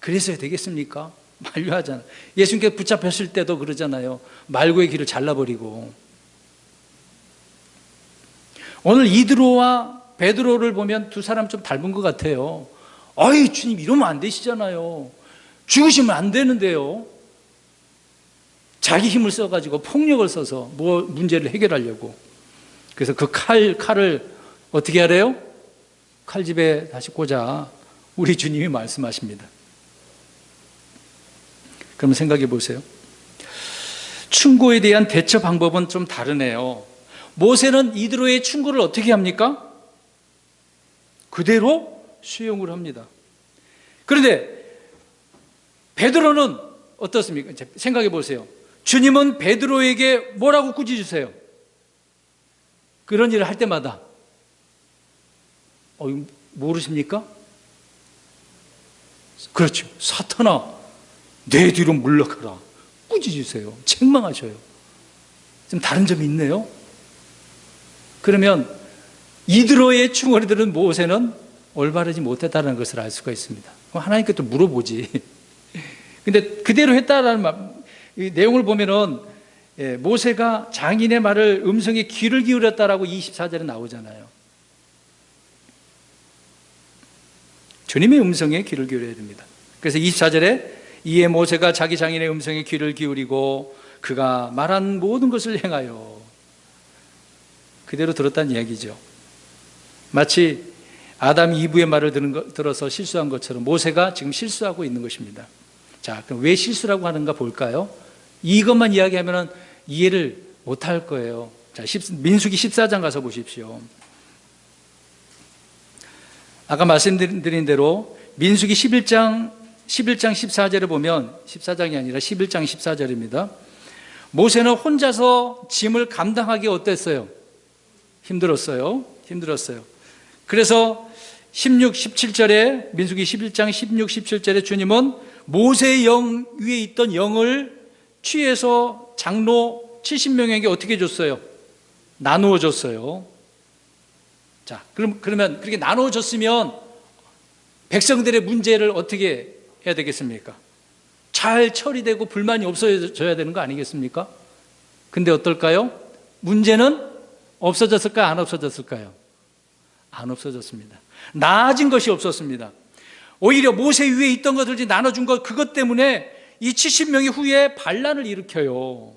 그래서야 되겠습니까? 만류하잖아요. 예수님께서 붙잡혔을 때도 그러잖아요. 말고의 길을 잘라버리고. 오늘 이드로와 베드로를 보면 두 사람 좀 닮은 것 같아요. 어이, 주님 이러면 안 되시잖아요. 죽으시면 안 되는데요. 자기 힘을 써가지고 폭력을 써서 뭐 문제를 해결하려고. 그래서 그 칼을 어떻게 하래요? 칼집에 다시 꽂아. 우리 주님이 말씀하십니다. 그럼 생각해 보세요. 충고에 대한 대처 방법은 좀 다르네요. 모세는 이드로의 충고를 어떻게 합니까? 그대로 수용을 합니다. 그런데 베드로는 어떻습니까? 생각해 보세요. 주님은 베드로에게 뭐라고 꾸짖으세요? 그런 일을 할 때마다 모르십니까? 그렇죠. 사탄아, 내 뒤로 물러가라. 꾸짖으세요. 책망하셔요. 좀 다른 점이 있네요. 그러면 이드로의 충고를 들은 모세는 올바르지 못했다는 것을 알 수가 있습니다. 그럼 하나님께 또 물어보지. 근데 그대로 했다라는 내용을 보면은 모세가 장인의 말을 음성에 귀를 기울였다라고 24절에 나오잖아요. 주님의 음성에 귀를 기울여야 됩니다. 그래서 24절에 이에 모세가 자기 장인의 음성에 귀를 기울이고 그가 말한 모든 것을 행하여 그대로 들었다는 이야기죠. 마치 아담 이브의 말을 들어서 실수한 것처럼 모세가 지금 실수하고 있는 것입니다. 자, 그럼 왜 실수라고 하는가 볼까요? 이것만 이야기하면 이해를 못할 거예요. 자, 민수기 14장 가서 보십시오. 아까 말씀드린 대로 민수기 11장 14절을 보면 14장이 아니라 11장 14절입니다. 모세는 혼자서 짐을 감당하기 어땠어요? 힘들었어요. 그래서 16, 17절에 민수기 11장 16, 17절에 주님은 모세의 영 위에 있던 영을 취해서 장로 70명에게 어떻게 줬어요? 나누어 줬어요. 자, 그러면 그렇게 나누어 줬으면 백성들의 문제를 어떻게 해야 되겠습니까? 잘 처리되고 불만이 없어져야 되는 거 아니겠습니까? 근데 어떨까요? 문제는 없어졌을까요? 안 없어졌을까요? 안 없어졌습니다. 나아진 것이 없었습니다. 오히려 모세 위에 있던 것을 나눠준 것, 그것 때문에 이 70명이 후에 반란을 일으켜요.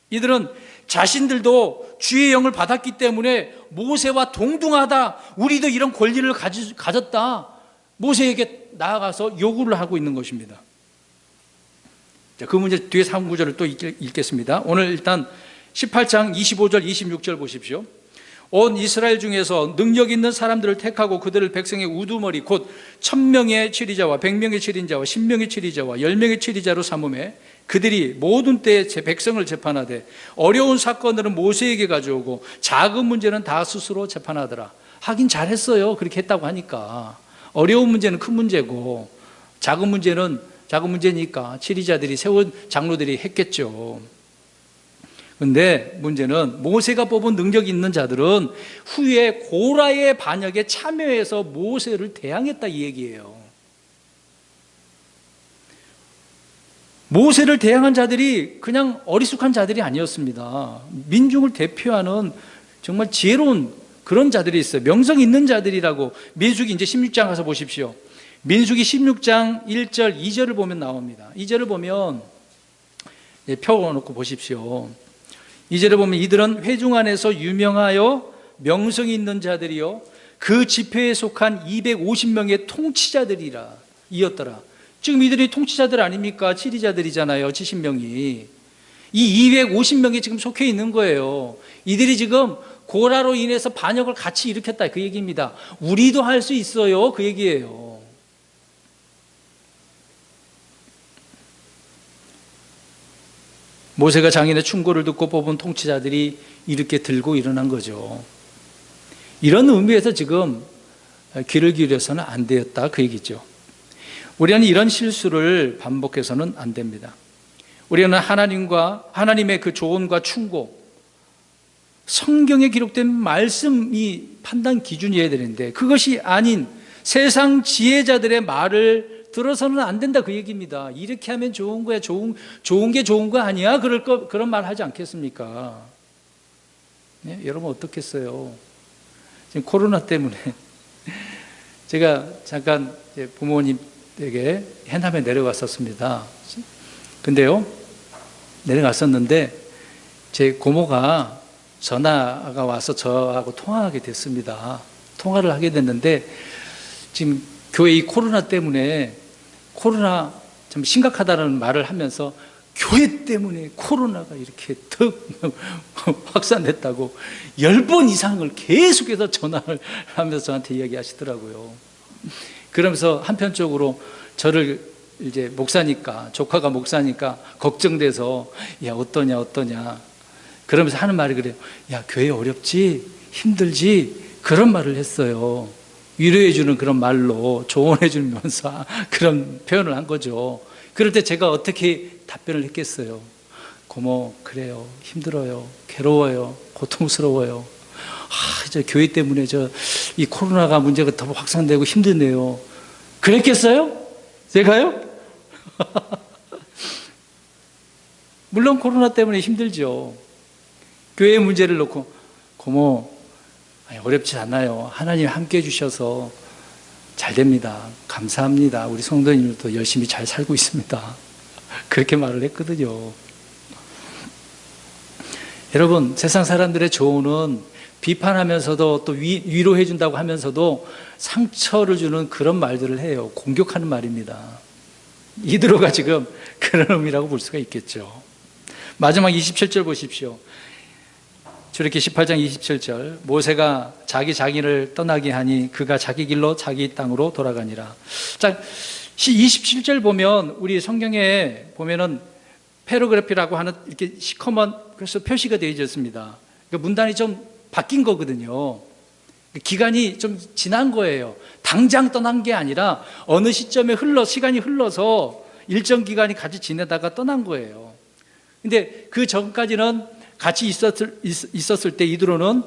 이들은 자신들도 주의 영을 받았기 때문에 모세와 동등하다, 우리도 이런 권리를 가졌다, 모세에게 나아가서 요구를 하고 있는 것입니다. 자, 그 문제 뒤에 3구절을 또 읽겠습니다. 오늘 일단 18장 25절 26절 보십시오. 온 이스라엘 중에서 능력 있는 사람들을 택하고 그들을 백성의 우두머리 곧 1000명의 치리자와 100명의 치리자와 10명의 치리자와 10명의 치리자로 삼음해 그들이 모든 때에 제 백성을 재판하되 어려운 사건들은 모세에게 가져오고 작은 문제는 다 스스로 재판하더라. 하긴 잘했어요. 그렇게 했다고 하니까. 어려운 문제는 큰 문제고 작은 문제는 작은 문제니까 치리자들이 세운 장로들이 했겠죠. 근데 문제는 모세가 뽑은 능력 있는 자들은 후에 고라의 반역에 참여해서 모세를 대항했다 이 얘기예요. 모세를 대항한 자들이 그냥 어리숙한 자들이 아니었습니다. 민중을 대표하는 정말 지혜로운 그런 자들이 있어요. 명성 있는 자들이라고. 민수기 이제 16장 가서 보십시오. 민수기 16장 1절 2절을 보면 나옵니다. 2절을 보면 펴놓고 보십시오. 2절에 보면 이들은 회중 안에서 유명하여 명성이 있는 자들이요 그 지표에 속한 250명의 통치자들이라 이었더라. 지금 이들이 통치자들 아닙니까? 지리자들이잖아요. 70명이. 이 250명이 지금 속해 있는 거예요. 이들이 지금 고라로 인해서 반역을 같이 일으켰다 그 얘기입니다. 우리도 할 수 있어요 그 얘기예요. 모세가 장인의 충고를 듣고 뽑은 통치자들이 이렇게 들고 일어난 거죠. 이런 의미에서 지금 귀를 기울여서는 안 되었다 그 얘기죠. 우리는 이런 실수를 반복해서는 안 됩니다. 우리는 하나님의 그 조언과 충고, 성경에 기록된 말씀이 판단 기준이어야 되는데 그것이 아닌 세상 지혜자들의 말을 들어서는 안 된다 그 얘기입니다. 이렇게 하면 좋은 거야. 좋은 게 좋은 거 아니야? 그런 말 하지 않겠습니까? 네? 여러분 어떻겠어요? 지금 코로나 때문에 제가 잠깐 부모님에게 해남에 내려갔었습니다. 근데요, 내려갔었는데 제 고모가 전화가 와서 저하고 통화하게 됐습니다. 통화를 하게 됐는데 지금 교회 이 코로나 때문에 코로나 좀 심각하다는 말을 하면서 교회 때문에 코로나가 이렇게 더 확산됐다고 10번 이상을 계속해서 전화를 하면서 저한테 이야기하시더라고요. 그러면서 한편적으로 저를 이제 목사니까, 조카가 목사니까 걱정돼서 야 어떠냐 그러면서 하는 말이 그래요. 야 교회 어렵지? 힘들지? 그런 말을 했어요. 위로해주는 그런 말로 조언해주면서 그런 표현을 한 거죠. 그럴 때 제가 어떻게 답변을 했겠어요? 고모 그래요, 힘들어요, 괴로워요, 고통스러워요. 저 교회 때문에 이 코로나가 문제가 더 확산되고 힘드네요. 그랬겠어요? 제가요? 물론 코로나 때문에 힘들죠. 교회의 문제를 놓고 고모 어렵지 않아요. 하나님 함께 해주셔서 잘 됩니다. 감사합니다. 우리 성도님들도 열심히 잘 살고 있습니다. 그렇게 말을 했거든요. 여러분 세상 사람들의 조언은 비판하면서도 또 위로해 준다고 하면서도 상처를 주는 그런 말들을 해요. 공격하는 말입니다. 이들어가 지금 그런 의미라고 볼 수가 있겠죠. 마지막 27절 보십시오. 출애굽기 18장 27절 모세가 자기 장인을 떠나게 하니 그가 자기 길로 자기 땅으로 돌아가니라. 자, 27절 보면 우리 성경에 보면은 패러그래피라고 하는 이렇게 시커먼 그래서 표시가 되어 있습니다. 그러니까 문단이 좀 바뀐 거거든요. 기간이 좀 지난 거예요. 당장 떠난 게 아니라 어느 시점에 시간이 흘러서 일정 기간이 같이 지내다가 떠난 거예요. 근데 그 전까지는 같이 있었을 때 이드로는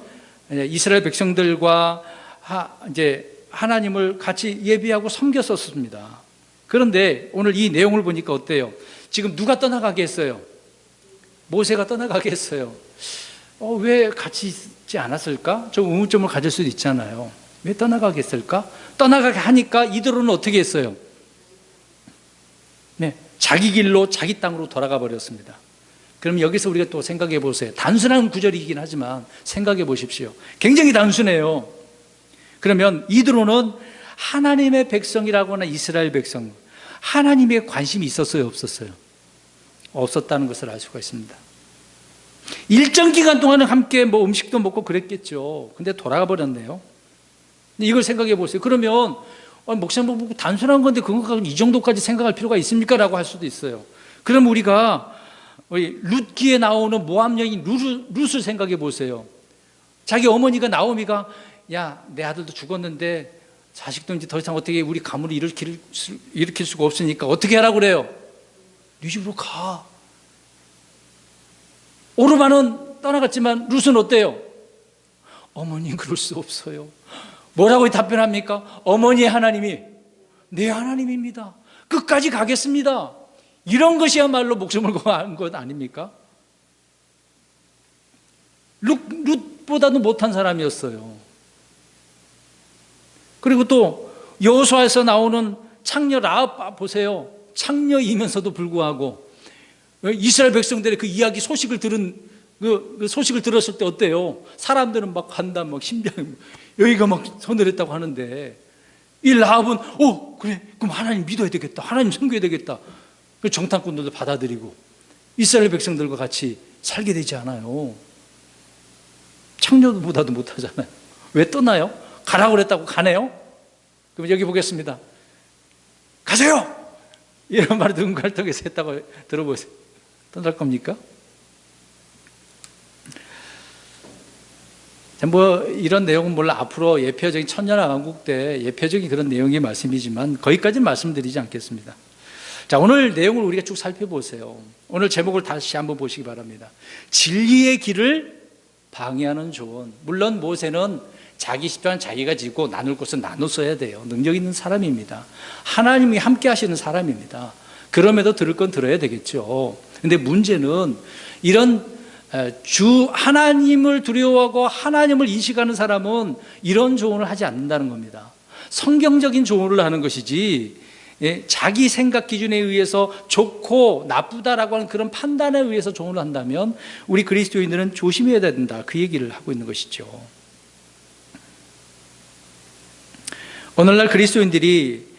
이스라엘 백성들과 이제 하나님을 같이 예비하고 섬겼었습니다. 그런데 오늘 이 내용을 보니까 어때요? 지금 누가 떠나가게 했어요? 모세가 떠나가게 했어요. 왜 같이 있지 않았을까? 좀 의문점을 가질 수도 있잖아요. 왜 떠나가게 했을까? 떠나가게 하니까 이드로는 어떻게 했어요? 네, 자기 길로 자기 땅으로 돌아가 버렸습니다. 그럼 여기서 우리가 또 생각해 보세요. 단순한 구절이긴 하지만 생각해 보십시오. 굉장히 단순해요. 그러면 이드로는 하나님의 백성이라고 하는 이스라엘 백성, 하나님의 관심이 있었어요, 없었어요? 없었다는 것을 알 수가 있습니다. 일정 기간 동안은 함께 음식도 먹고 그랬겠죠. 근데 돌아가 버렸네요. 이걸 생각해 보세요. 그러면 목사님 보고 단순한 건데 그거 이 정도까지 생각할 필요가 있습니까? 라고 할 수도 있어요. 그럼 우리가 룻기에 나오는 모압 여인 룻을 생각해 보세요. 자기 어머니가 나오미가 야, 내 아들도 죽었는데 자식도 이제 더 이상 어떻게 우리 가문을 일으킬 수가 없으니까 어떻게 하라고 그래요? 네 집으로 가. 오르반은 떠나갔지만 룻은 어때요? 어머니 그럴 수 없어요. 뭐라고 답변합니까? 어머니의 하나님이 내 하나님입니다. 끝까지 가겠습니다. 이런 것이야말로 목숨을 걸고 것 아닙니까? 룻보다도 못한 사람이었어요. 그리고 또 여호수아에서 나오는 창녀 라합 보세요. 창녀이면서도 불구하고 이스라엘 백성들의 그 이야기 소식을 들은 그 소식을 들었을 때 어때요? 사람들은 막 간다, 막 심장이 여기가 막 서늘했다고 하는데 이 라합은 그래 그럼 하나님 믿어야 되겠다, 하나님 섬겨야 되겠다. 그 정탐꾼들도 받아들이고 이스라엘 백성들과 같이 살게 되지 않아요. 창녀보다도 못하잖아요. 왜 떠나요? 가라고 그랬다고 가네요? 그럼 여기 보겠습니다. 가세요! 이런 말을 누군가를 통해서 했다고 들어보세요. 떠날 겁니까? 이런 내용은 물론 앞으로 예표적인 천년왕국 때 예표적인 그런 내용의 말씀이지만 거기까지는 말씀드리지 않겠습니다. 자, 오늘 내용을 우리가 쭉 살펴보세요. 오늘 제목을 다시 한번 보시기 바랍니다. 진리의 길을 방해하는 조언. 물론 모세는 자기 십자가는 자기가 지고 나눌 것은 나눠 써야 돼요. 능력 있는 사람입니다. 하나님이 함께 하시는 사람입니다. 그럼에도 들을 건 들어야 되겠죠. 근데 문제는 이런 주 하나님을 두려워하고 하나님을 인식하는 사람은 이런 조언을 하지 않는다는 겁니다. 성경적인 조언을 하는 것이지 자기 생각 기준에 의해서 좋고 나쁘다라고 하는 그런 판단에 의해서 조언을 한다면 우리 그리스도인들은 조심해야 된다, 그 얘기를 하고 있는 것이죠. 오늘날 그리스도인들이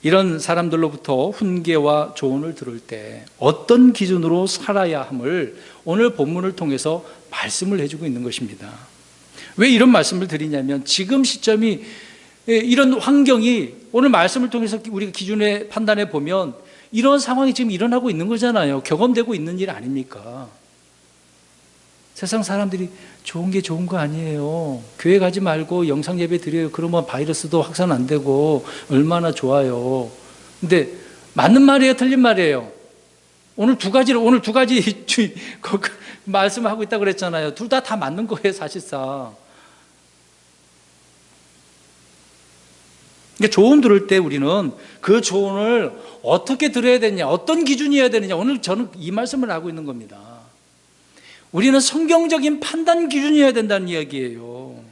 이런 사람들로부터 훈계와 조언을 들을 때 어떤 기준으로 살아야 함을 오늘 본문을 통해서 말씀을 해주고 있는 것입니다. 왜 이런 말씀을 드리냐면 지금 시점이 이런 환경이 오늘 말씀을 통해서 우리가 기준에 판단해 보면 이런 상황이 지금 일어나고 있는 거잖아요. 경험되고 있는 일 아닙니까? 세상 사람들이 좋은 게 좋은 거 아니에요. 교회 가지 말고 영상 예배 드려요. 그러면 바이러스도 확산 안 되고 얼마나 좋아요. 근데 맞는 말이에요, 틀린 말이에요? 오늘 두 가지 말씀하고 있다고 그랬잖아요. 둘 다 맞는 거예요, 사실상. 그러니까 조언 들을 때 우리는 그 조언을 어떻게 들어야 되냐, 어떤 기준이어야 되느냐, 오늘 저는 이 말씀을 하고 있는 겁니다. 우리는 성경적인 판단 기준이어야 된다는 이야기예요.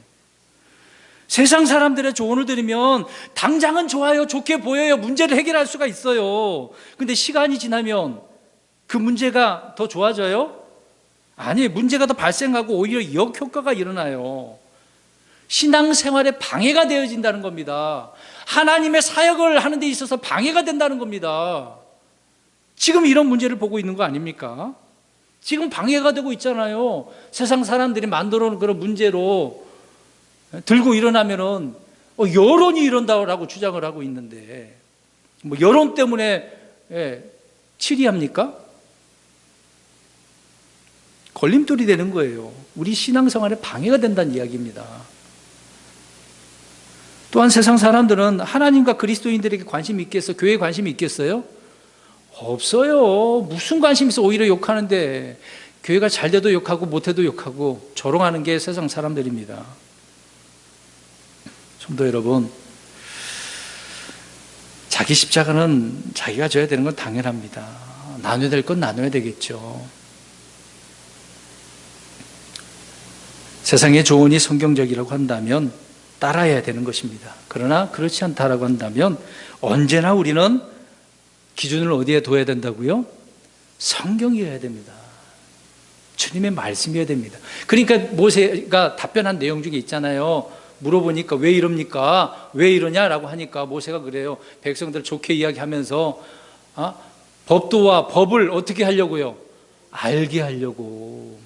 세상 사람들의 조언을 들으면 당장은 좋아요, 좋게 보여요, 문제를 해결할 수가 있어요. 근데 시간이 지나면 그 문제가 더 좋아져요? 아니, 문제가 더 발생하고 오히려 역효과가 일어나요. 신앙생활에 방해가 되어진다는 겁니다. 하나님의 사역을 하는 데 있어서 방해가 된다는 겁니다. 지금 이런 문제를 보고 있는 거 아닙니까? 지금 방해가 되고 있잖아요. 세상 사람들이 만들어 놓은 그런 문제로 들고 일어나면은 여론이 이런다고 주장을 하고 있는데 뭐 여론 때문에 치리합니까? 걸림돌이 되는 거예요. 우리 신앙생활에 방해가 된다는 이야기입니다. 또한 세상 사람들은 하나님과 그리스도인들에게 관심이 있겠어요? 교회에 관심이 있겠어요? 없어요. 무슨 관심이 있어? 오히려 욕하는데 교회가 잘 돼도 욕하고 못해도 욕하고 조롱하는 게 세상 사람들입니다. 성도 여러분, 자기 십자가는 자기가 져야 되는 건 당연합니다. 나눠야 될 건 나눠야 되겠죠. 세상의 조언이 성경적이라고 한다면 따라야 되는 것입니다. 그러나 그렇지 않다라고 한다면 언제나 우리는 기준을 어디에 둬야 된다고요? 성경이어야 됩니다. 주님의 말씀이어야 됩니다. 그러니까 모세가 답변한 내용 중에 있잖아요. 물어보니까 왜 이럽니까? 왜 이러냐라고 하니까 모세가 그래요. 백성들 좋게 이야기하면서 법도와 법을 어떻게 하려고요? 알게 하려고.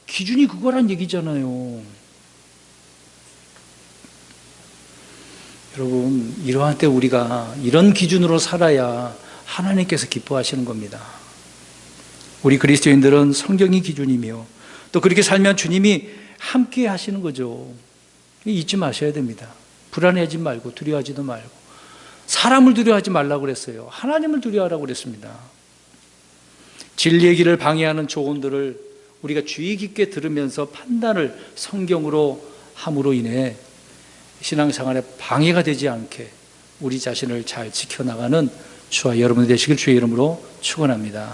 기준이 그거란 얘기잖아요. 여러분, 이러한 때 우리가 이런 기준으로 살아야 하나님께서 기뻐하시는 겁니다. 우리 그리스도인들은 성경이 기준이며 또 그렇게 살면 주님이 함께 하시는 거죠. 잊지 마셔야 됩니다. 불안해하지 말고 두려워하지도 말고. 사람을 두려워하지 말라고 그랬어요. 하나님을 두려워하라고 그랬습니다. 진리의 길을 방해하는 조언들을 우리가 주의 깊게 들으면서 판단을 성경으로 함으로 인해 신앙생활에 방해가 되지 않게 우리 자신을 잘 지켜나가는 저와 여러분 되시길 주의 이름으로 축원합니다.